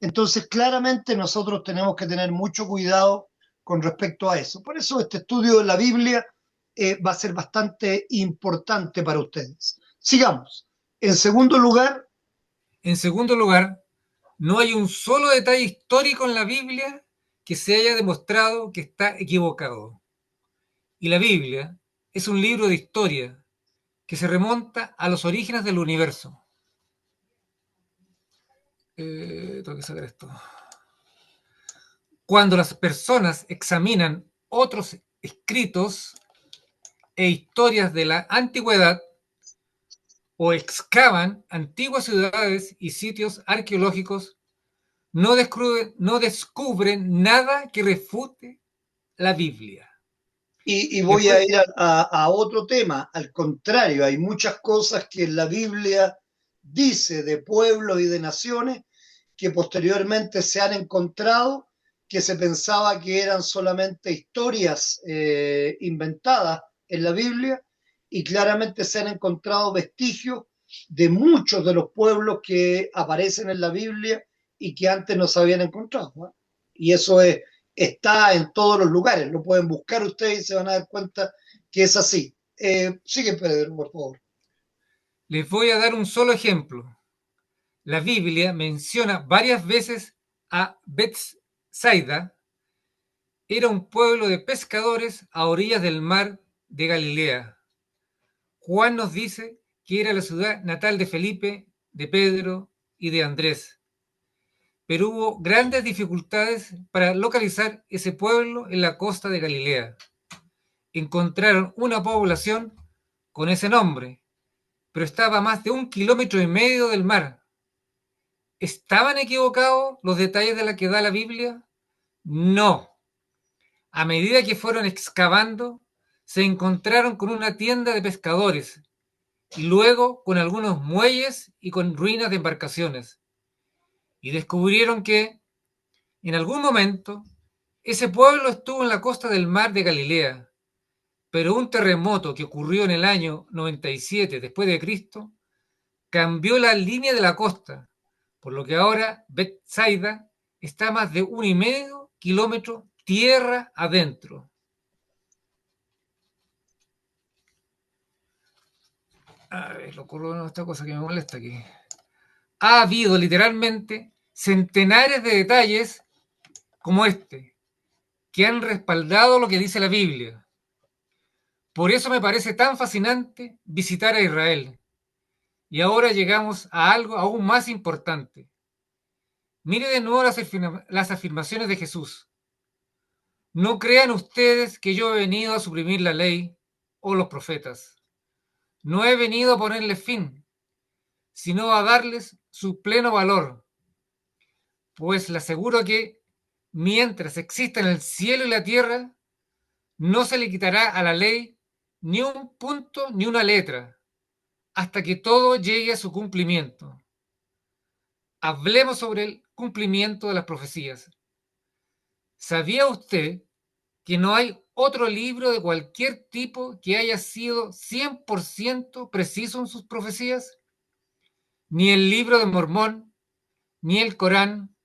Entonces, claramente nosotros tenemos que tener mucho cuidado con respecto a eso. Por eso este estudio de la Biblia va a ser bastante importante para ustedes. Sigamos. En segundo lugar, no hay un solo detalle histórico en la Biblia que se haya demostrado que está equivocado. Y la Biblia es un libro de historia que se remonta a los orígenes del universo. Tengo que sacar esto. Cuando las personas examinan otros escritos e historias de la antigüedad o excavan antiguas ciudades y sitios arqueológicos, no descubren nada que refute la Biblia. y voy a ir a otro tema. Al contrario, hay muchas cosas que la Biblia dice de pueblos y de naciones que posteriormente se han encontrado, que se pensaba que eran solamente historias inventadas en la Biblia, y claramente se han encontrado vestigios de muchos de los pueblos que aparecen en la Biblia y que antes no se habían encontrado, ¿no? Y eso está en todos los lugares, lo pueden buscar ustedes y se van a dar cuenta que es así. Sigue, Pedro, por favor. Les voy a dar un solo ejemplo. La Biblia menciona varias veces a Betsaida. Era un pueblo de pescadores a orillas del mar de Galilea. Juan nos dice que era la ciudad natal de Felipe, de Pedro y de Andrés. Pero hubo grandes dificultades para localizar ese pueblo en la costa de Galilea. Encontraron una población con ese nombre, pero estaba a más de 1,5 kilómetros del mar. ¿Estaban equivocados los detalles de la que da la Biblia? No. A medida que fueron excavando, se encontraron con una tienda de pescadores y luego con algunos muelles y con ruinas de embarcaciones. Y descubrieron que, en algún momento, ese pueblo estuvo en la costa del mar de Galilea, pero un terremoto que ocurrió en el año 97 después de Cristo cambió la línea de la costa, por lo que ahora Betsaida está a más de 1,5 kilómetros tierra adentro. A ver, ocurrió esta cosa que me molesta aquí. Ha habido literalmente centenares de detalles como este que han respaldado lo que dice la Biblia. Por eso me parece tan fascinante visitar a Israel. Y ahora llegamos a algo aún más importante. Mire de nuevo las afirmaciones de Jesús. No crean ustedes que yo he venido a suprimir la ley o los profetas. No he venido a ponerles fin, sino a darles su pleno valor. Pues le aseguro que mientras existan el cielo y la tierra, no se le quitará a la ley ni un punto ni una letra, hasta que todo llegue a su cumplimiento. Hablemos sobre el cumplimiento de las profecías. ¿Sabía usted que no hay otro libro de cualquier tipo que haya sido 100% preciso en sus profecías? Ni el libro de Mormón, ni el Corán,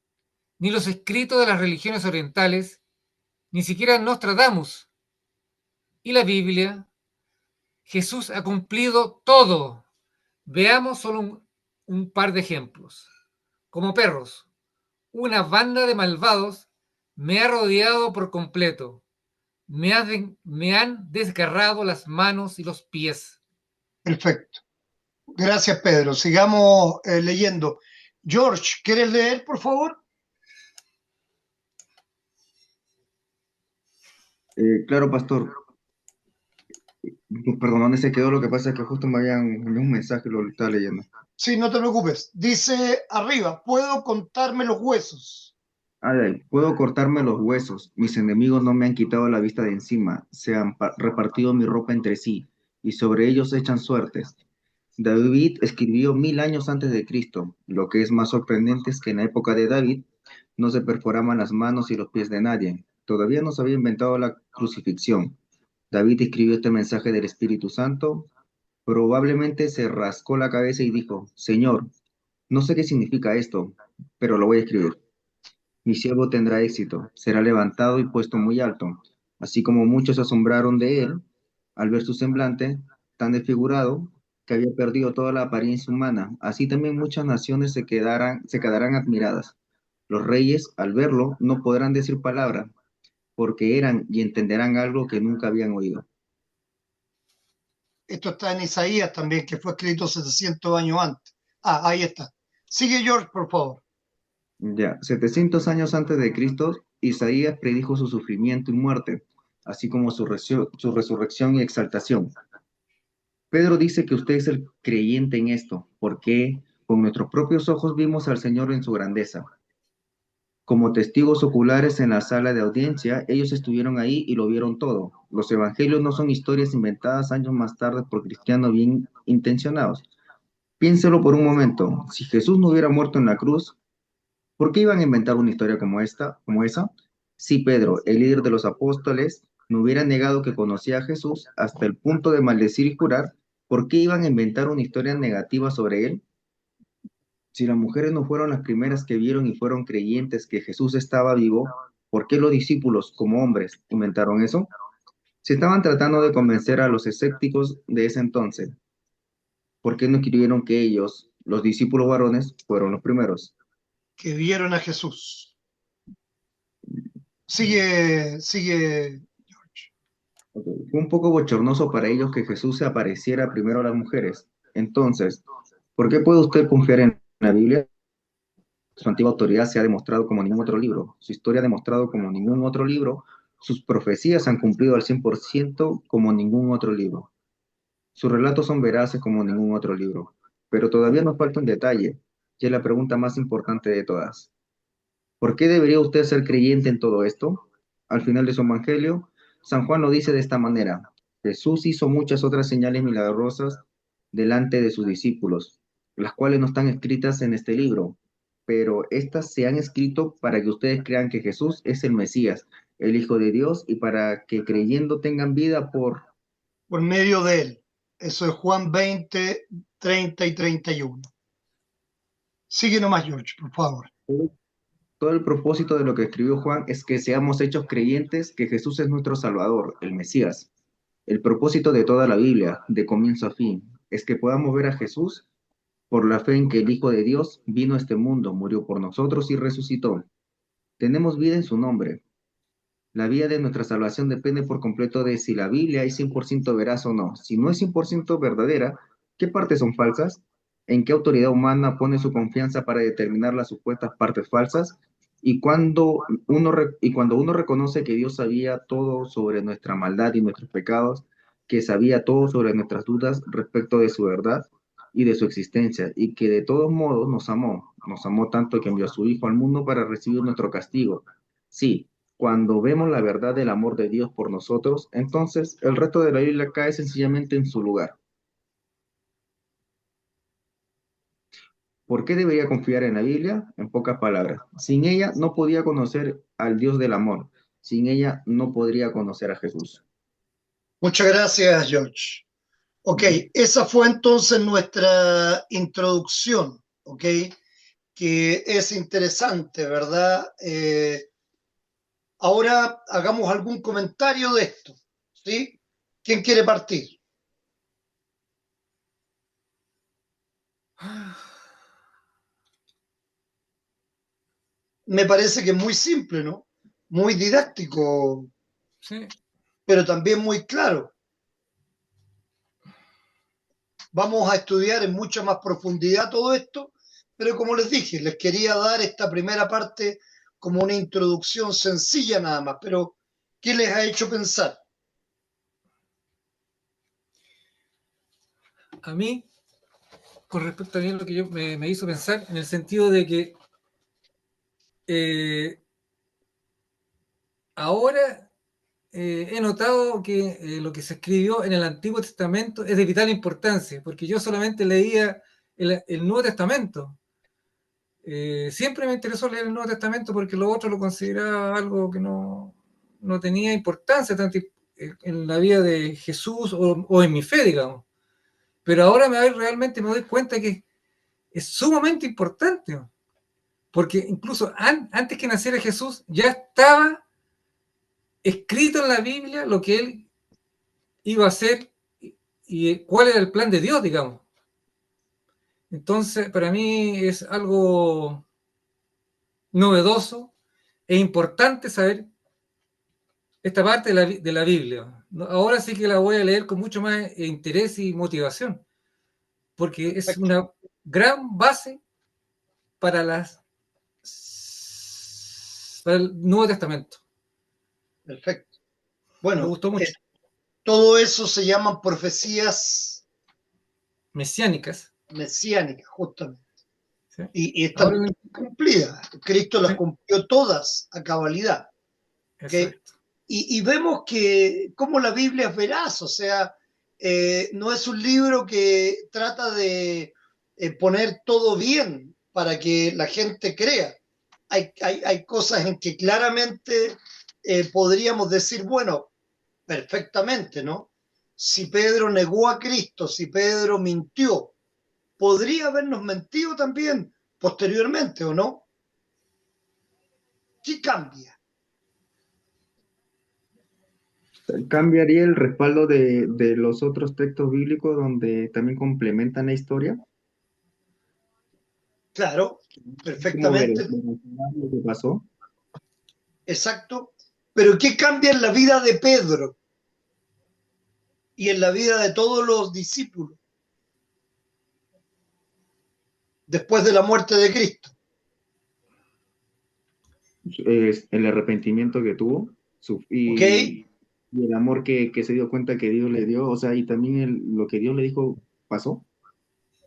ni los escritos de las religiones orientales, ni siquiera Nostradamus y la Biblia. Jesús ha cumplido todo. Veamos solo un par de ejemplos. Como perros, una banda de malvados me ha rodeado por completo. Me han desgarrado las manos y los pies. Perfecto. Gracias, Pedro. Sigamos leyendo. George, ¿quieres leer, por favor? Claro, pastor. Perdón, ¿dónde se quedó? Lo que pasa es que justo me habían enviado un mensaje y lo estaba leyendo. Sí, no te preocupes. Dice arriba, puedo contarme los huesos. Ay, puedo cortarme los huesos. Mis enemigos no me han quitado la vista de encima. Se han repartido mi ropa entre sí y sobre ellos echan suertes. David escribió 1000 años antes de Cristo. Lo que es más sorprendente es que en la época de David no se perforaban las manos y los pies de nadie. Todavía no se había inventado la crucifixión. David escribió este mensaje del Espíritu Santo. Probablemente se rascó la cabeza y dijo, Señor, no sé qué significa esto, pero lo voy a escribir. Mi siervo tendrá éxito, será levantado y puesto muy alto, así como muchos se asombraron de él al ver su semblante tan desfigurado que había perdido toda la apariencia humana. Así también muchas naciones se quedarán admiradas. Los reyes, al verlo, no podrán decir palabra, porque eran y entenderán algo que nunca habían oído. Esto está en Isaías también, que fue escrito 700 años antes. Ah, ahí está. Sigue, George, por favor. Ya, 700 años antes de Cristo, Isaías predijo su sufrimiento y muerte, así como su resurrección y exaltación. Pedro dice que usted es el creyente en esto, porque con nuestros propios ojos vimos al Señor en su grandeza. Como testigos oculares en la sala de audiencia, ellos estuvieron ahí y lo vieron todo. Los evangelios no son historias inventadas años más tarde por cristianos bien intencionados. Piénselo por un momento. Si Jesús no hubiera muerto en la cruz, ¿por qué iban a inventar una historia como esa? Si Pedro, el líder de los apóstoles, no hubiera negado que conocía a Jesús hasta el punto de maldecir y jurar, ¿por qué iban a inventar una historia negativa sobre él? Si las mujeres no fueron las primeras que vieron y fueron creyentes que Jesús estaba vivo, ¿por qué los discípulos, como hombres, inventaron eso? Si estaban tratando de convencer a los escépticos de ese entonces, ¿por qué no escribieron que ellos, los discípulos varones, fueron los primeros? Que vieron a Jesús. Sigue, George. Ok, fue un poco bochornoso para ellos que Jesús se apareciera primero a las mujeres. Entonces, ¿por qué puede usted confiar en la Biblia? Su antigua autoridad se ha demostrado como ningún otro libro. Su historia ha demostrado como ningún otro libro. Sus profecías han cumplido al 100% como ningún otro libro. Sus relatos son veraces como ningún otro libro. Pero todavía nos falta un detalle, y es la pregunta más importante de todas. ¿Por qué debería usted ser creyente en todo esto? Al final de su evangelio, San Juan lo dice de esta manera. Jesús hizo muchas otras señales milagrosas delante de sus discípulos, las cuales no están escritas en este libro, pero estas se han escrito para que ustedes crean que Jesús es el Mesías, el Hijo de Dios, y para que creyendo tengan vida Por medio de él. Eso es Juan 20, 30 y 31. Sigue nomás, George, por favor. todo el propósito de lo que escribió Juan es que seamos hechos creyentes que Jesús es nuestro Salvador, el Mesías. El propósito de toda la Biblia, de comienzo a fin, es que podamos ver a Jesús por la fe en que el Hijo de Dios vino a este mundo, murió por nosotros y resucitó. Tenemos vida en su nombre. La vida de nuestra salvación depende por completo de si la Biblia es 100% veraz o no. Si no es 100% verdadera, ¿qué partes son falsas? ¿En qué autoridad humana pone su confianza para determinar las supuestas partes falsas? Y cuando uno reconoce que Dios sabía todo sobre nuestra maldad y nuestros pecados, que sabía todo sobre nuestras dudas respecto de su verdad y de su existencia, y que de todos modos nos amó tanto que envió a su Hijo al mundo para recibir nuestro castigo. Sí, cuando vemos la verdad del amor de Dios por nosotros, entonces el resto de la Biblia cae sencillamente en su lugar. ¿Por qué debería confiar en la Biblia? En pocas palabras. Sin ella no podía conocer al Dios del amor. Sin ella no podría conocer a Jesús. Muchas gracias, George. Ok, esa fue entonces nuestra introducción, ok, que es interesante, ¿verdad? Ahora hagamos algún comentario de esto, ¿sí? ¿Quién quiere partir? Me parece que es muy simple, ¿no? Muy didáctico, Sí. pero también muy claro. Vamos a estudiar en mucha más profundidad todo esto, pero como les dije, les quería dar esta primera parte como una introducción sencilla nada más, pero ¿qué les ha hecho pensar? A mí, con respecto a mí, lo que me hizo pensar, en el sentido de que ahora he notado que lo que se escribió en el Antiguo Testamento es de vital importancia, porque yo solamente leía el Nuevo Testamento. Siempre me interesó leer el Nuevo Testamento porque lo otro lo consideraba algo que no tenía importancia tanto en la vida de Jesús o en mi fe, digamos. Pero ahora realmente me doy cuenta que es sumamente importante, porque incluso antes que naciera Jesús ya estaba escrito en la Biblia lo que él iba a hacer y cuál era el plan de Dios, digamos. Entonces, para mí es algo novedoso e importante saber esta parte de la Biblia. Ahora sí que la voy a leer con mucho más interés y motivación, porque es una gran base para para el Nuevo Testamento. Perfecto. Me Bueno, gustó mucho. todo eso se llaman profecías Mesiánicas. mesiánicas, justamente. ¿Sí? Y están Ahora, cumplidas. Cristo las ¿sí? cumplió todas a cabalidad. ¿Okay? Exacto. Y vemos que como la Biblia es veraz, o sea, no es un libro que trata de poner todo bien para que la gente crea. Hay cosas en que claramente podríamos decir, bueno, perfectamente, ¿no? Si Pedro negó a Cristo, si Pedro mintió, podría habernos mentido también posteriormente, ¿o no? ¿Qué cambia? ¿Cambiaría el respaldo de los otros textos bíblicos donde también complementan la historia? Claro, ¿Cómo ver perfectamente, lo que pasó? exacto. Pero ¿qué cambia en la vida de Pedro y en la vida de todos los discípulos después de la muerte de Cristo? Es el arrepentimiento que tuvo ¿Ok? y el amor que se dio cuenta que Dios le dio, o sea, y también lo que Dios le dijo pasó,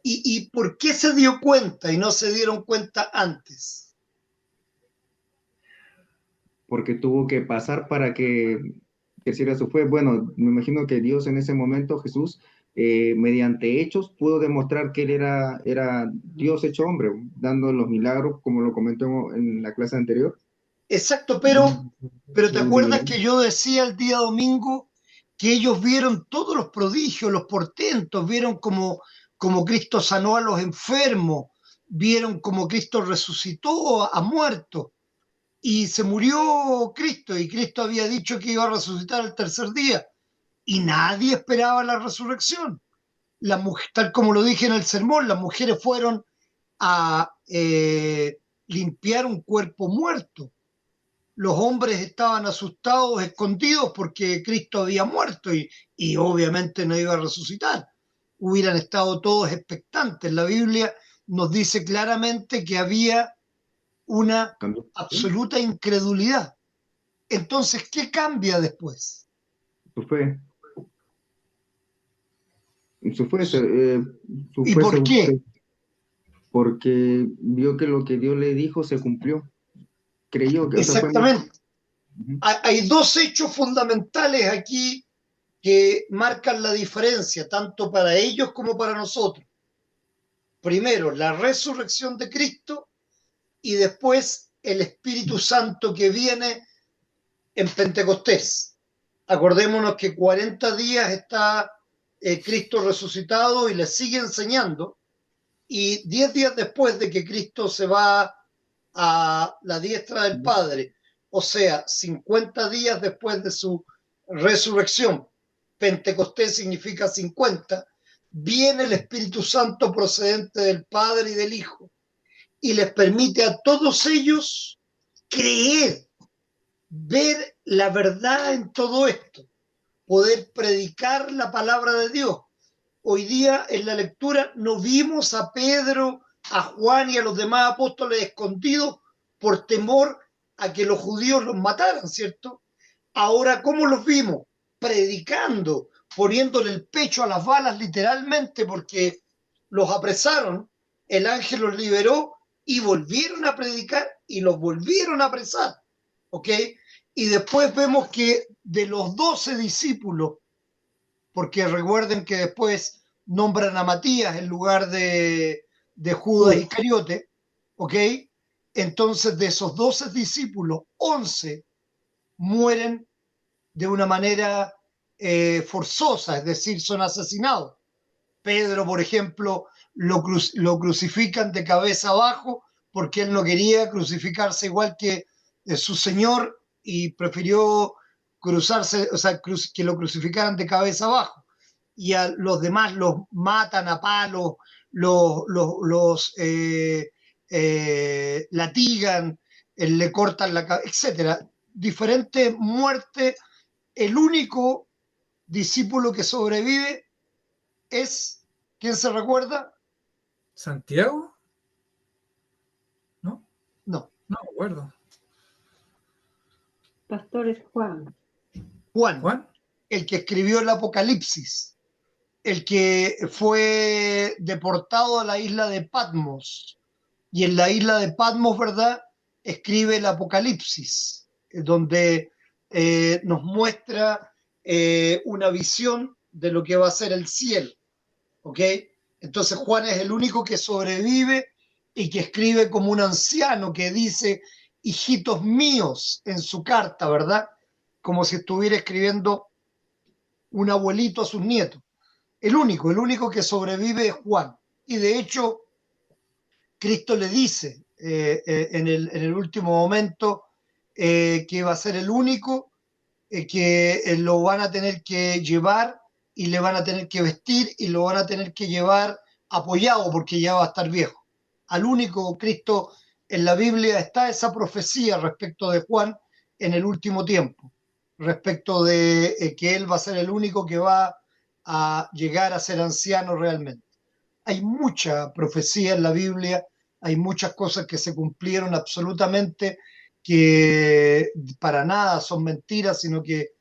¿Y por qué se dio cuenta y no se dieron cuenta antes? porque tuvo que pasar para que creciera su fe. Bueno, me imagino que Dios en ese momento, Jesús, mediante hechos, pudo demostrar que él era Dios hecho hombre, dando los milagros, como lo comentó en la clase anterior. Exacto, pero ¿te acuerdas que yo decía el día domingo que ellos vieron todos los prodigios, los portentos, vieron como Cristo sanó a los enfermos, vieron como Cristo resucitó a muertos y se murió Cristo y Cristo había dicho que iba a resucitar el tercer día y nadie esperaba la resurrección. Tal como lo dije en el sermón, las mujeres fueron a limpiar un cuerpo muerto. Los hombres estaban asustados, escondidos porque Cristo había muerto y obviamente no iba a resucitar. Hubieran estado todos expectantes. La Biblia nos dice claramente que había una absoluta incredulidad. Entonces, ¿qué cambia después? Su fe. Su fe, su ¿Y fe por qué? porque vio que lo que Dios le dijo se cumplió. Creyó que, o sea, fue Exactamente. Ujú. Hay dos hechos fundamentales aquí que marcan la diferencia, tanto para ellos como para nosotros. Primero, la resurrección de Cristo y después el Espíritu Santo que viene en Pentecostés. Acordémonos que 40 días está Cristo resucitado y les sigue enseñando, y 10 días después de que Cristo se va a la diestra del Padre, o sea, 50 días después de su resurrección, Pentecostés significa 50, viene el Espíritu Santo procedente del Padre y del Hijo y les permite a todos ellos creer, ver la verdad en todo esto, poder predicar la palabra de Dios. Hoy día en la lectura no vimos a Pedro, a Juan y a los demás apóstoles escondidos por temor a que los judíos los mataran, ¿cierto? Ahora, ¿cómo los vimos? Predicando, poniéndole el pecho a las balas literalmente, porque los apresaron, el ángel los liberó y volvieron a predicar y los volvieron a apresar, ¿ok? Y después vemos que de los 12 discípulos, porque recuerden que después nombran a Matías en lugar de Judas Iscariote, ¿ok? Entonces de esos 12 discípulos, 11 mueren de una manera forzosa, es decir, son asesinados. Pedro, por ejemplo, lo crucifican de cabeza abajo porque él no quería crucificarse igual que su Señor y prefirió cruzarse, o sea, que lo crucificaran de cabeza abajo. Y a los demás los matan a palos, los latigan, le cortan la cabeza, etc. Diferentes muertes. El único discípulo que sobrevive es, ¿quién se recuerda? ¿Santiago? ¿No? No, No me acuerdo. Pastor es Juan. Juan, ¿Juan? el que escribió el Apocalipsis, el que fue deportado a la isla de Patmos, y en la isla de Patmos, ¿verdad?, escribe el Apocalipsis, donde nos muestra una visión de lo que va a ser el cielo, ¿ok? Entonces Juan es el único que sobrevive y que escribe como un anciano que dice, hijitos míos, en su carta, ¿verdad? Como si estuviera escribiendo un abuelito a sus nietos. El único que sobrevive es Juan. Y de hecho, Cristo le dice en el último momento que va a ser el único que lo van a tener que llevar y le van a tener que vestir y lo van a tener que llevar apoyado porque ya va a estar viejo. Al único Cristo en la Biblia está esa profecía respecto de Juan en el último tiempo, respecto de que él va a ser el único que va a llegar a ser anciano realmente. Hay mucha profecía en la Biblia, hay muchas cosas que se cumplieron absolutamente, que para nada son mentiras, sino que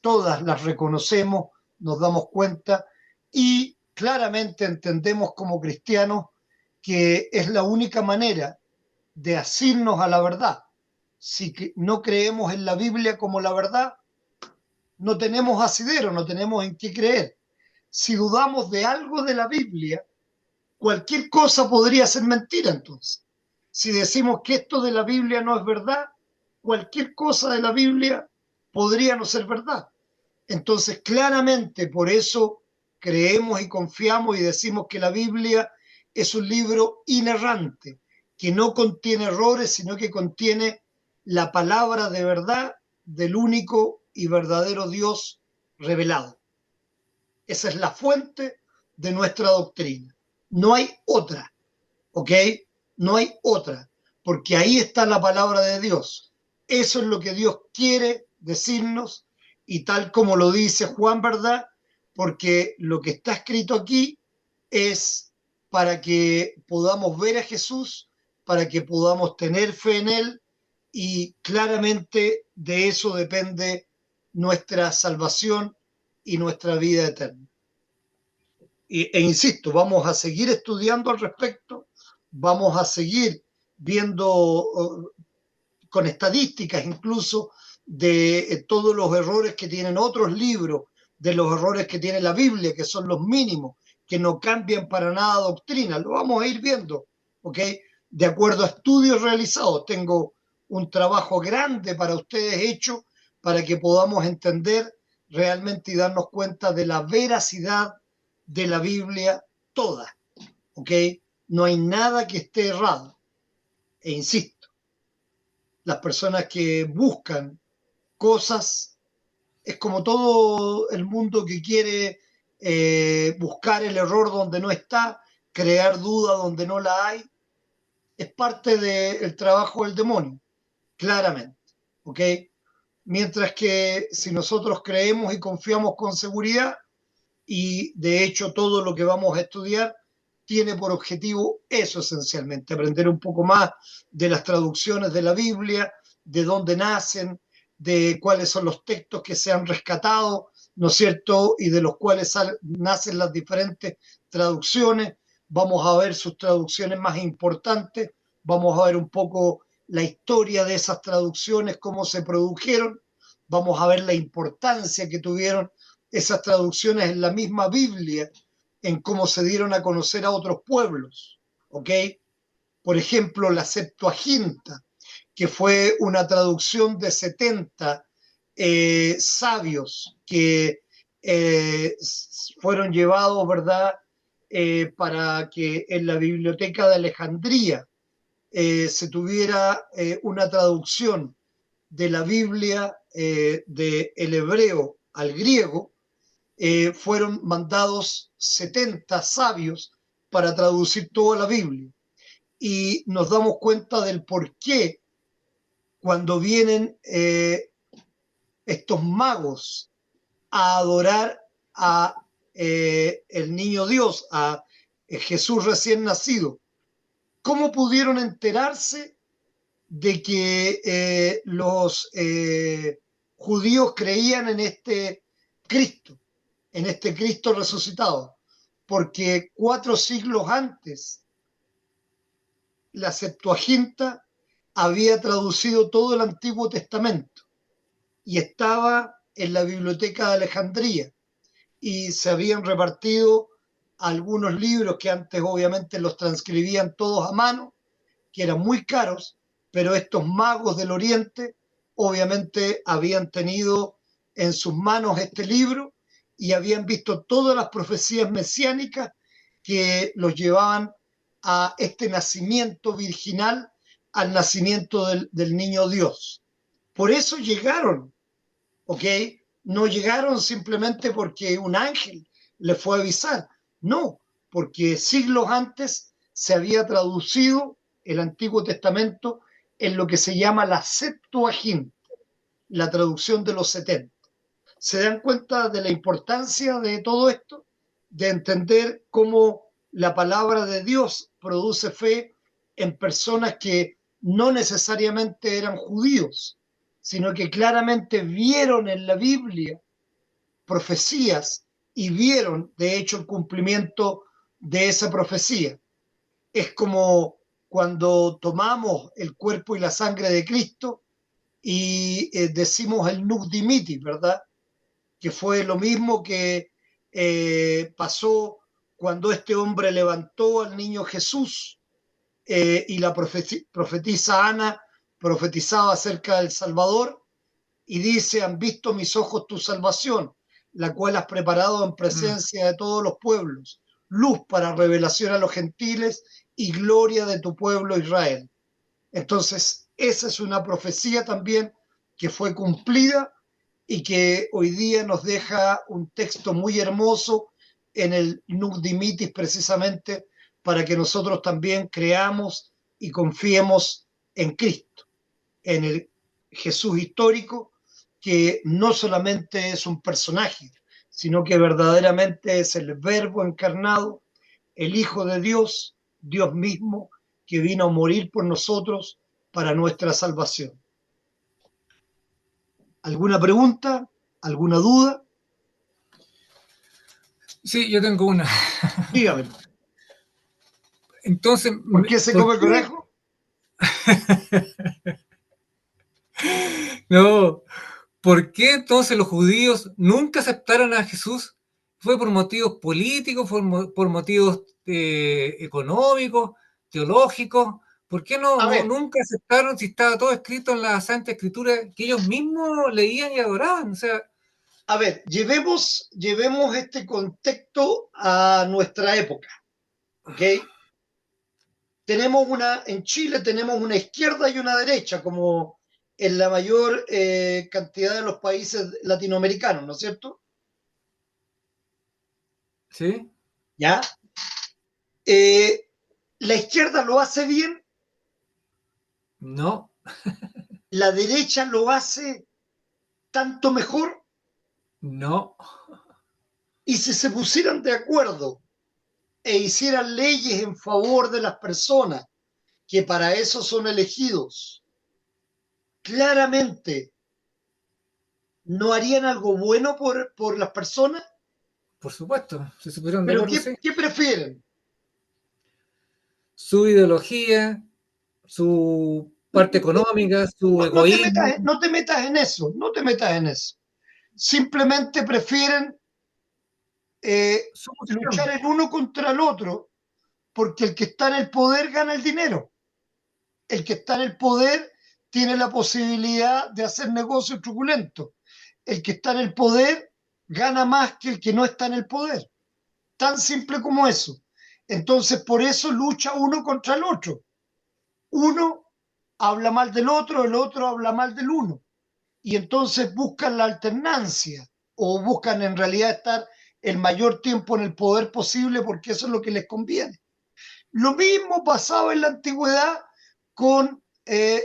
todas las reconocemos, nos damos cuenta y claramente entendemos como cristianos que es la única manera de asirnos a la verdad. Si no creemos en la Biblia como la verdad, no tenemos asidero, no tenemos en qué creer. Si dudamos de algo de la Biblia, cualquier cosa podría ser mentira entonces. Si decimos que esto de la Biblia no es verdad, cualquier cosa de la Biblia podría no ser verdad. Entonces, claramente, por eso creemos y confiamos y decimos que la Biblia es un libro inerrante, que no contiene errores, sino que contiene la palabra de verdad del único y verdadero Dios revelado. Esa es la fuente de nuestra doctrina. No hay otra, ¿ok? No hay otra, porque ahí está la palabra de Dios. Eso es lo que Dios quiere decirnos y tal como lo dice Juan, ¿verdad? Porque lo que está escrito aquí es para que podamos ver a Jesús, para que podamos tener fe en Él y claramente de eso depende nuestra salvación y nuestra vida eterna. E insisto, vamos a seguir estudiando al respecto, vamos a seguir viendo con estadísticas incluso de todos los errores que tienen otros libros, de los errores que tiene la Biblia, que son los mínimos, que no cambian para nada doctrina. Lo vamos a ir viendo, ¿ok? De acuerdo a estudios realizados. Tengo un trabajo grande para ustedes hecho para que podamos entender realmente y darnos cuenta de la veracidad de la Biblia toda, ¿ok? No hay nada que esté errado. E insisto, las personas que buscan cosas, es como todo el mundo que quiere buscar el error donde no está, crear duda donde no la hay, es parte del trabajo del demonio, claramente, ¿ok? Mientras que si nosotros creemos y confiamos con seguridad, y de hecho todo lo que vamos a estudiar tiene por objetivo eso esencialmente, aprender un poco más de las traducciones de la Biblia, de dónde nacen, de cuáles son los textos que se han rescatado, ¿no es cierto? Y de los cuales nacen las diferentes traducciones. Vamos a ver sus traducciones más importantes, vamos a ver un poco la historia de esas traducciones, cómo se produjeron, vamos a ver la importancia que tuvieron esas traducciones en la misma Biblia, en cómo se dieron a conocer a otros pueblos, ¿ok? Por ejemplo, la Septuaginta, que fue una traducción de 70 sabios que fueron llevados, ¿verdad?, para que en la biblioteca de Alejandría se tuviera una traducción de la Biblia del hebreo al griego. Fueron mandados 70 sabios para traducir toda la Biblia. Y nos damos cuenta del por qué cuando vienen estos magos a adorar a el niño Dios, a Jesús recién nacido, ¿cómo pudieron enterarse de que los judíos creían en este Cristo resucitado? Porque 4 siglos antes la Septuaginta había traducido todo el Antiguo Testamento y estaba en la biblioteca de Alejandría, y se habían repartido algunos libros que antes obviamente los transcribían todos a mano, que eran muy caros, pero estos magos del Oriente obviamente habían tenido en sus manos este libro y habían visto todas las profecías mesiánicas que los llevaban a este nacimiento virginal, al nacimiento del niño Dios. Por eso llegaron, ¿ok? No llegaron simplemente porque un ángel les fue a avisar, no, porque siglos antes se había traducido el Antiguo Testamento en lo que se llama la Septuaginta, la traducción de los 70. ¿Se dan cuenta de la importancia de todo esto? De entender cómo la palabra de Dios produce fe en personas que no necesariamente eran judíos, sino que claramente vieron en la Biblia profecías y vieron, de hecho, el cumplimiento de esa profecía. Es como cuando tomamos el cuerpo y la sangre de Cristo y decimos el Nunc Dimittis, ¿verdad? Que fue lo mismo que pasó cuando este hombre levantó al niño Jesús y la profetisa Ana profetizaba acerca del Salvador y dice: han visto mis ojos tu salvación, la cual has preparado en presencia de todos los pueblos, luz para revelación a los gentiles y gloria de tu pueblo Israel. Entonces, esa es una profecía también que fue cumplida y que hoy día nos deja un texto muy hermoso en el Nunc Dimittis, precisamente para que nosotros también creamos y confiemos en Cristo, en el Jesús histórico, que no solamente es un personaje, sino que verdaderamente es el Verbo encarnado, el Hijo de Dios, Dios mismo, que vino a morir por nosotros para nuestra salvación. ¿Alguna pregunta? ¿Alguna duda? Sí, yo tengo una. Dígame. Entonces, ¿Por qué se come conejo? No, ¿por qué entonces los judíos nunca aceptaron a Jesús? ¿Fue por motivos políticos, por motivos económicos, teológicos? ¿Por qué A ver, nunca aceptaron si estaba todo escrito en la Santa Escritura que ellos mismos leían y adoraban? O sea, llevemos este contexto a nuestra época, ¿ok? En Chile tenemos una izquierda y una derecha, como en la mayor cantidad de los países latinoamericanos, ¿no es cierto? ¿sí? ¿Ya? Eh, la izquierda lo hace bien, No, la derecha lo hace tanto mejor, no, y si se pusieran de acuerdo e hicieran leyes en favor de las personas que para eso son elegidos, claramente no harían algo bueno por las personas. por supuesto, si se pusieron de Pero acuerdo, sí. ¿qué prefieren? Su ideología, su parte económica, su egoísmo. No te metas en eso, no te metas en eso. Simplemente prefieren Su luchar posición. el uno contra el otro, porque el que está en el poder gana el dinero. El que está en el poder tiene la posibilidad de hacer negocios truculentos. El que está en el poder gana más que el que no está en el poder. Tan simple como eso. Entonces, por eso lucha uno contra el otro. Uno habla mal del otro, el otro habla mal del uno. Y entonces buscan la alternancia o buscan en realidad estar el mayor tiempo en el poder posible porque eso es lo que les conviene. Lo mismo pasaba en la antigüedad con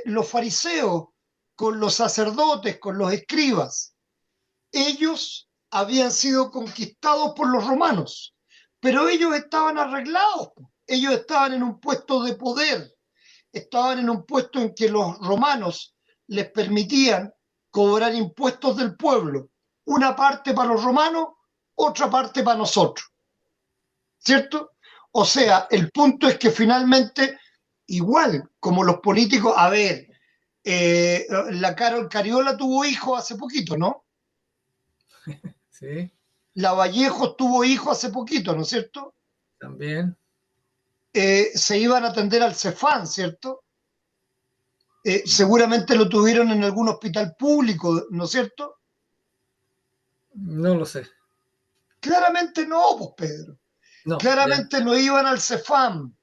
los fariseos, con los sacerdotes, con los escribas. Ellos habían sido conquistados por los romanos, pero ellos estaban arreglados, ellos estaban en un puesto de poder, estaban en un puesto en que los romanos les permitían cobrar impuestos del pueblo, una parte para los romanos, otra parte para nosotros, ¿cierto? O sea, el punto es que finalmente, igual como los políticos, a ver, la Carol Cariola tuvo hijos hace poquito, ¿no? Sí, La Vallejo tuvo hijos hace poquito, ¿no es cierto? también. Se iban a atender al Cefán, ¿cierto? Seguramente lo tuvieron en algún hospital público, ¿no es cierto? No lo sé. Claramente no, pues Pedro. No, ya. Claramente no iban al Cefam,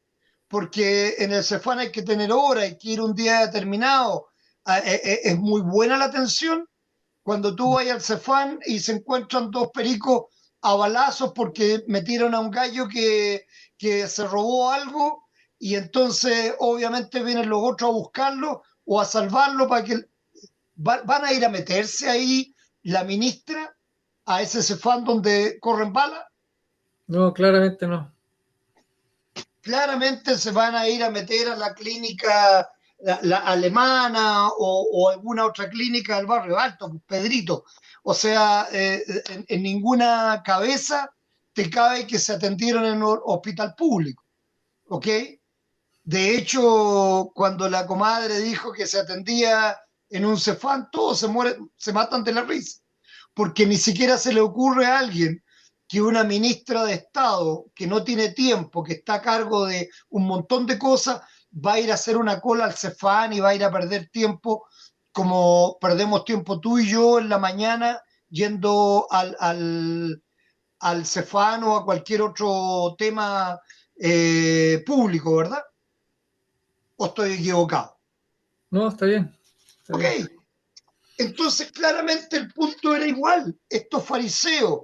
porque en el Cefam hay que tener hora, hay que ir un día determinado. Es muy buena la atención cuando tú vas al Cefam y se encuentran dos pericos a balazos porque metieron a un gallo que se robó algo y entonces obviamente vienen los otros a buscarlo o a salvarlo para que van a ir a meterse ahí la ministra a ese Cefam donde corren balas. No, claramente no. Claramente se van a ir a meter a la clínica la alemana o alguna otra clínica del barrio alto, pues, Pedrito. O sea, en ninguna cabeza te cabe que se atendieron en un hospital público, ¿ok? De hecho, cuando la comadre dijo que se atendía en un Cefán, todos se mueren, se matan de la risa, porque ni siquiera se le ocurre a alguien que una ministra de Estado que no tiene tiempo, que está a cargo de un montón de cosas, va a ir a hacer una cola al Cefán y va a ir a perder tiempo como perdemos tiempo tú y yo en la mañana yendo al Cefán o a cualquier otro tema público, ¿verdad? ¿O estoy equivocado? No, está bien. Está Ok, bien. entonces claramente el punto era igual. Estos fariseos,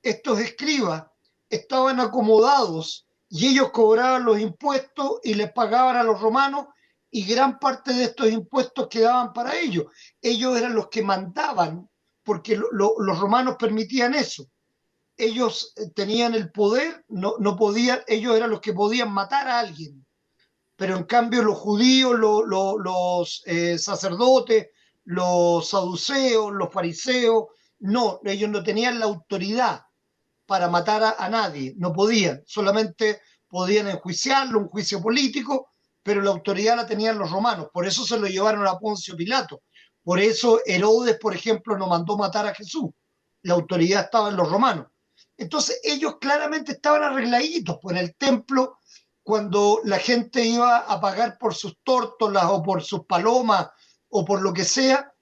estos escribas, estaban acomodados y ellos cobraban los impuestos y les pagaban a los romanos y gran parte de estos impuestos quedaban para ellos. Ellos eran los que mandaban porque los romanos permitían eso. Ellos tenían el poder, no podían, ellos eran los que podían matar a alguien, pero en cambio los judíos, los sacerdotes, los saduceos, los fariseos, no, ellos no tenían la autoridad para matar a nadie, no podían, solamente podían enjuiciarlo, un juicio político, pero la autoridad la tenían los romanos, por eso se lo llevaron a Poncio Pilato, Por eso Herodes, por ejemplo, no mandó matar a Jesús. La autoridad estaba en los romanos. Entonces ellos claramente estaban arregladitos, pues en el templo, cuando la gente iba a pagar por sus tórtolas o por sus palomas o por lo que sea,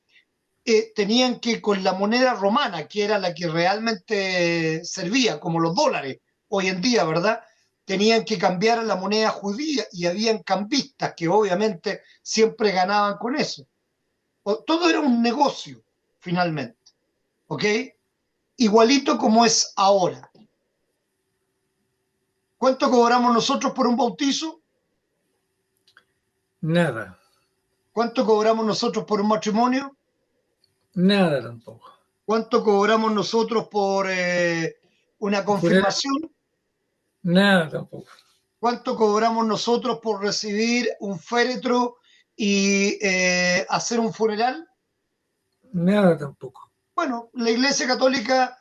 tenían que con la moneda romana, que era la que realmente servía, como los dólares hoy en día, ¿verdad? Tenían que cambiar a la moneda judía y habían cambistas que obviamente siempre ganaban con eso. Todo era un negocio, finalmente, ¿ok? Igualito como es ahora. ¿Cuánto cobramos nosotros por un bautizo? Nada. ¿Cuánto cobramos nosotros por un matrimonio? Nada tampoco. ¿Cuánto cobramos nosotros por una confirmación? Nada tampoco. ¿Cuánto cobramos nosotros por recibir un féretro y hacer un funeral? Nada tampoco. Bueno, la Iglesia Católica,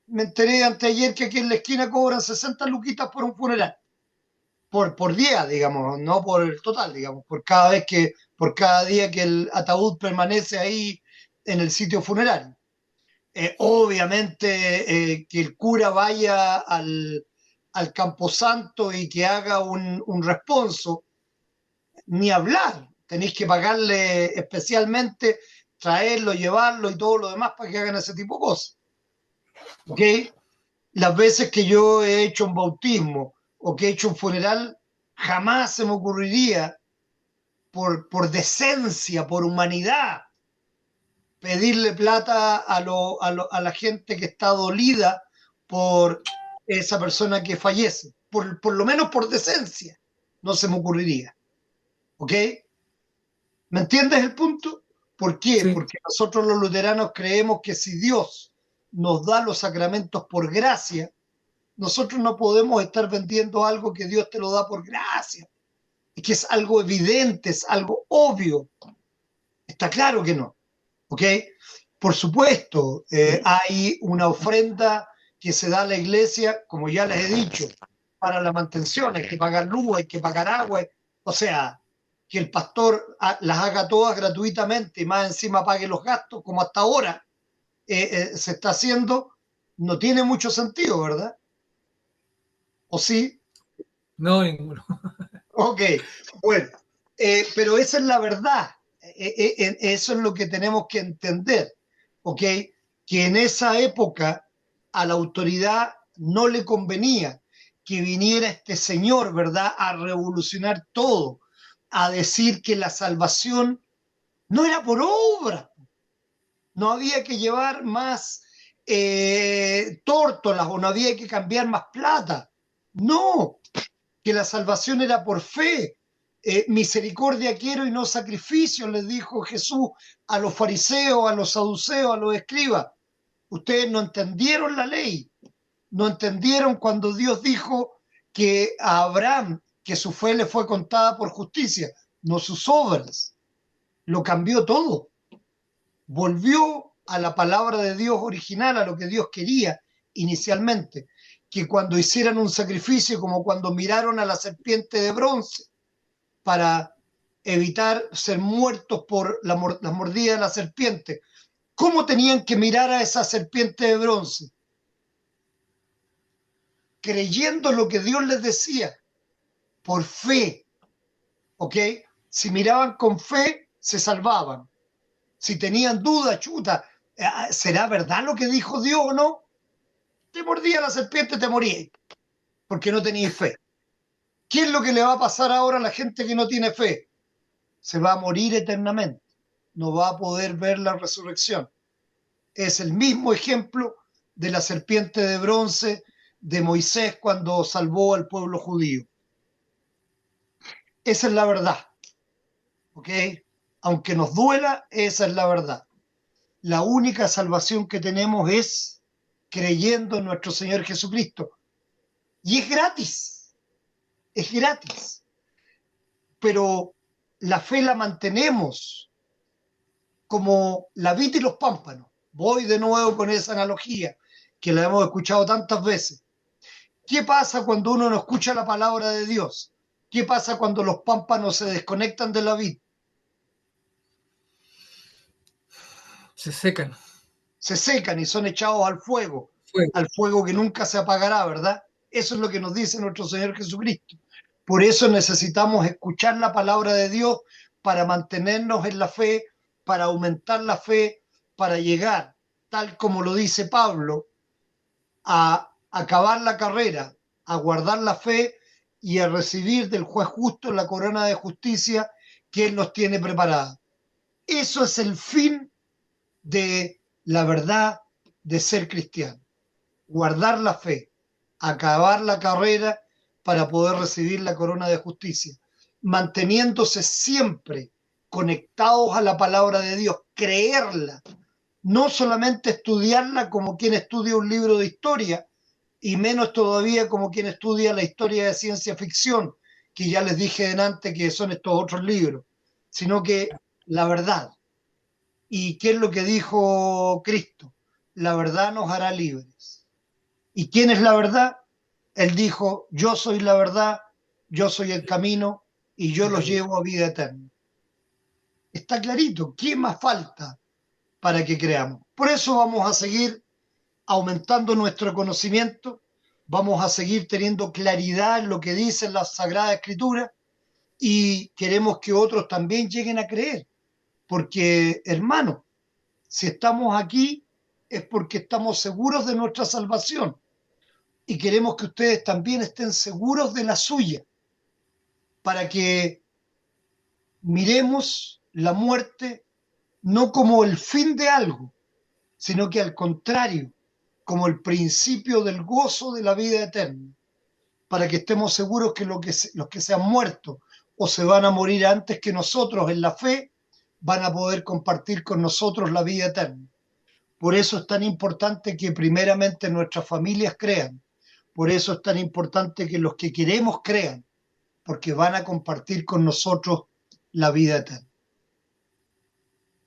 me enteré anteayer que aquí en la esquina cobran 60 luquitas por un funeral. Por día, digamos, no por el total, digamos, por cada día que el ataúd permanece ahí en el sitio funerario. Obviamente que el cura vaya al camposanto y que haga un responso, ni hablar. Tenéis que pagarle especialmente, traerlo, llevarlo y todo lo demás para que hagan ese tipo de cosas. ¿Ok? Las veces que yo he hecho un bautismo o que he hecho un funeral, jamás se me ocurriría, por decencia, por humanidad, pedirle plata a la gente que está dolida por esa persona que fallece. Por lo menos por decencia, no se me ocurriría. ¿Ok? ¿Me entiendes el punto? ¿Por qué? Sí. Porque nosotros los luteranos creemos que si Dios nos da los sacramentos por gracia, nosotros no podemos estar vendiendo algo que Dios te lo da por gracia. Es que es algo evidente, es algo obvio. Está claro que no. ¿Ok? Por supuesto, hay una ofrenda que se da a la iglesia, como ya les he dicho, para la mantención. Hay que pagar luz, hay que pagar agua. O sea, que el pastor las haga todas gratuitamente y más encima pague los gastos, como hasta ahora se está haciendo, no tiene mucho sentido, ¿verdad? ¿O sí? No, ninguno. Ok, bueno, pero esa es la verdad. Eso es lo que tenemos que entender, ¿ok? Que en esa época a la autoridad no le convenía que viniera este señor, ¿verdad?, a revolucionar todo, a decir que la salvación no era por obra, no había que llevar más tórtolas o no había que cambiar más plata. No, que la salvación era por fe. Misericordia quiero y no sacrificio, les dijo Jesús a los fariseos, a los saduceos, a los escribas. Ustedes no entendieron la ley, no entendieron cuando Dios dijo que a Abraham, que su fe le fue contada por justicia, no sus obras. Lo cambió todo. Volvió a la palabra de Dios original, a lo que Dios quería inicialmente, que cuando hicieran un sacrificio, como cuando miraron a la serpiente de bronce para evitar ser muertos por la mordida de la serpiente, ¿cómo tenían que mirar a esa serpiente de bronce? Creyendo lo que Dios les decía, por fe, ¿ok? Si miraban con fe, se salvaban. Si tenían duda, chuta, ¿será verdad lo que dijo Dios o no? Te mordía la serpiente, te morías, porque no tenías fe. ¿Qué es lo que le va a pasar ahora a la gente que no tiene fe? Se va a morir eternamente, no va a poder ver la resurrección. Es el mismo ejemplo de la serpiente de bronce de Moisés cuando salvó al pueblo judío. Esa es la verdad, ¿ok? Aunque nos duela, esa es la verdad. La única salvación que tenemos es creyendo en nuestro Señor Jesucristo. Y es gratis, es gratis. Pero la fe la mantenemos como la vid y los pámpanos. Voy de nuevo con esa analogía que la hemos escuchado tantas veces. ¿Qué pasa cuando uno no escucha la palabra de Dios? ¿Qué pasa cuando los pámpanos se desconectan de la vid? Se secan. Se secan y son echados Fuego. al fuego que nunca se apagará, ¿verdad? Eso es lo que nos dice nuestro Señor Jesucristo. Por eso necesitamos escuchar la palabra de Dios para mantenernos en la fe, para aumentar la fe, para llegar, tal como lo dice Pablo, a acabar la carrera, a guardar la fe y a recibir del juez justo la corona de justicia que Él nos tiene preparada. Eso es el fin de la verdad de ser cristiano. Guardar la fe, acabar la carrera para poder recibir la corona de justicia, manteniéndose siempre conectados a la palabra de Dios, creerla, no solamente estudiarla como quien estudia un libro de historia, y menos todavía como quien estudia la historia de ciencia ficción, que ya les dije delante que son estos otros libros, sino que la verdad. ¿Y qué es lo que dijo Cristo? La verdad nos hará libres. ¿Y quién es la verdad? Él dijo, yo soy la verdad, yo soy el camino y yo los llevo a vida eterna. Está clarito, ¿qué más falta para que creamos? Por eso vamos a seguir aumentando nuestro conocimiento, vamos a seguir teniendo claridad en lo que dice la Sagrada Escritura y queremos que otros también lleguen a creer. Porque, hermano, si estamos aquí es porque estamos seguros de nuestra salvación y queremos que ustedes también estén seguros de la suya, para que miremos la muerte no como el fin de algo, sino que al contrario, como el principio del gozo de la vida eterna, para que estemos seguros que los que se han muerto o se van a morir antes que nosotros en la fe, van a poder compartir con nosotros la vida eterna. Por eso es tan importante que primeramente nuestras familias crean. Por eso es tan importante que los que queremos crean, porque van a compartir con nosotros la vida eterna.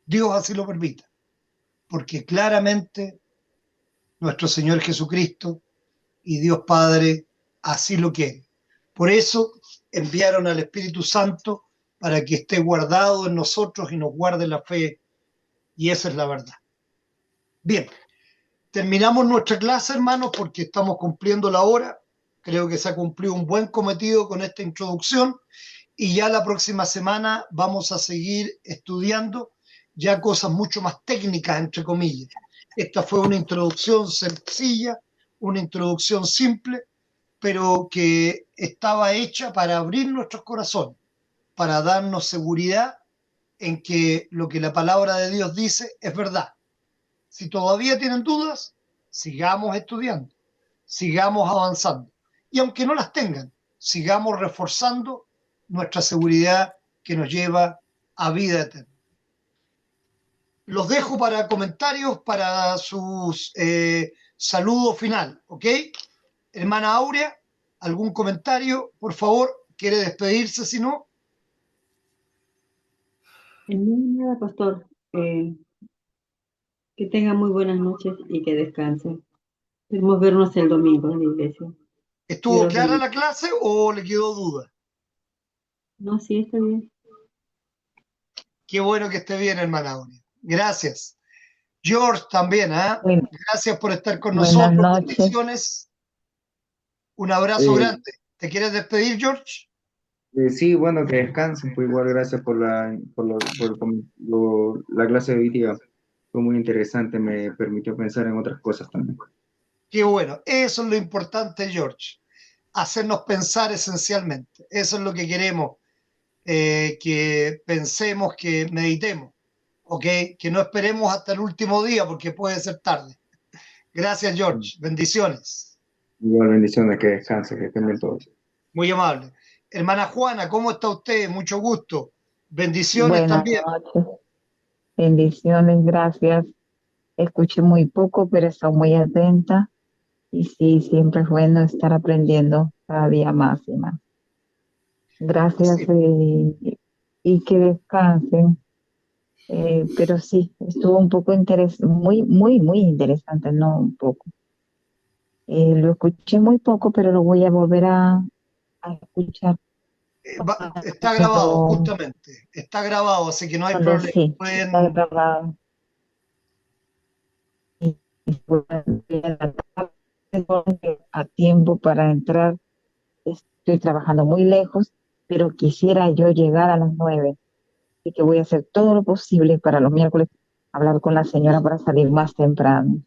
Dios así lo permita, porque claramente nuestro Señor Jesucristo y Dios Padre así lo quieren. Por eso enviaron al Espíritu Santo para que esté guardado en nosotros y nos guarde la fe, y esa es la verdad. Bien, terminamos nuestra clase, hermanos, porque estamos cumpliendo la hora. Creo que se ha cumplido un buen cometido con esta introducción y ya la próxima semana vamos a seguir estudiando ya cosas mucho más técnicas, entre comillas. Esta fue una introducción sencilla, una introducción simple, pero que estaba hecha para abrir nuestros corazones, para darnos seguridad en que lo que la palabra de Dios dice es verdad. Si todavía tienen dudas, sigamos estudiando, sigamos avanzando. Y aunque no las tengan, sigamos reforzando nuestra seguridad que nos lleva a vida eterna. Los dejo para comentarios, para sus saludos final, ¿ok? Hermana Aurea, ¿algún comentario? Por favor, ¿quiere despedirse si no? Nada, pastor. Que tenga muy buenas noches y que descanse. Esperemos vernos el domingo en la iglesia. ¿Estuvo Dios clara bendiga. la clase o le quedó duda? No, sí, está bien. Qué bueno que esté bien, hermana Aurea. Gracias. George también, ¿eh? Bueno, Gracias por estar con buenas nosotros. noches. Bendiciones. Un abrazo Eh, grande. ¿Te quieres despedir, George? sí, bueno, que descansen, pues igual gracias por la clase de hoy día. Fue muy interesante, me permitió pensar en otras cosas también. Qué bueno. Eso es lo importante, George. Hacernos pensar esencialmente. Eso es lo que queremos, que pensemos, que meditemos, ¿ok? Que no esperemos hasta el último día porque puede ser tarde. Gracias, George. Bendiciones. Igual bendiciones, que descansen, que estén bien todos. Muy amable. Hermana Juana, ¿cómo está usted? Mucho gusto. Bendiciones Buenas también. noches. Bendiciones, gracias. Escuché muy poco, pero estoy muy atenta. Y sí, siempre es bueno estar aprendiendo cada día más y más. Gracias Sí. y que descansen. Pero sí, estuvo un poco muy interesante, no un poco. Lo escuché muy poco, pero lo voy a volver a escuchar Está grabado, cuando, justamente. Está grabado, así que no hay cuando problema. sí, está Pueden, grabado. pueda a tiempo para entrar. Estoy trabajando muy lejos, pero quisiera yo llegar a las 9, y que voy a hacer todo lo posible para los miércoles hablar con la señora para salir más temprano.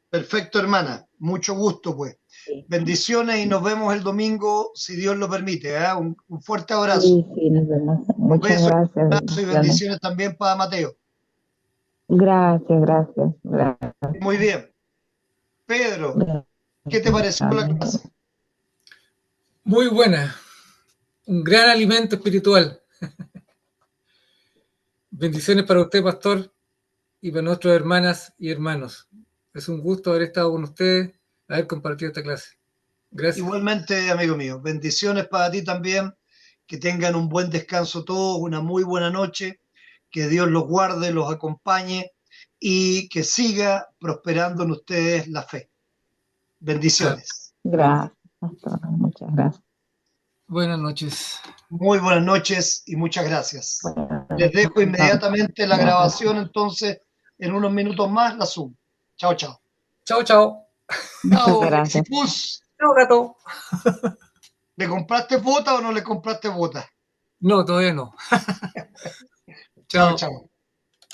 Perfecto, hermana. Mucho gusto, pues. Sí, Bendiciones y nos vemos el domingo, si Dios lo permite. ¿Eh? Un fuerte abrazo. sí, sí, nos vemos. Un Muchas beso, gracias. un abrazo y Bendiciones. bendiciones también para Mateo. Gracias, gracias, gracias. Muy bien. Pedro, ¿qué te pareció la clase? Muy buena. Un gran alimento espiritual. Bendiciones para usted, pastor, y para nuestras hermanas y hermanos. Es un gusto haber estado con ustedes, haber compartido esta clase. Gracias. Igualmente, amigo mío, bendiciones para ti también. Que tengan un buen descanso todos, una muy buena noche. Que Dios los guarde, los acompañe y que siga prosperando en ustedes la fe. Bendiciones. Gracias, pastor. Muchas gracias. Buenas noches. Muy buenas noches y muchas gracias. Buenas Les dejo noches. inmediatamente la Gracias. grabación, entonces, en unos minutos más la subo. Chao, chao. Chao, chao. Muchas Chao, gracias. Lexipus. Chao, gato. ¿Le compraste bota o no le compraste bota? No, todavía no. Chao, Chao. chao.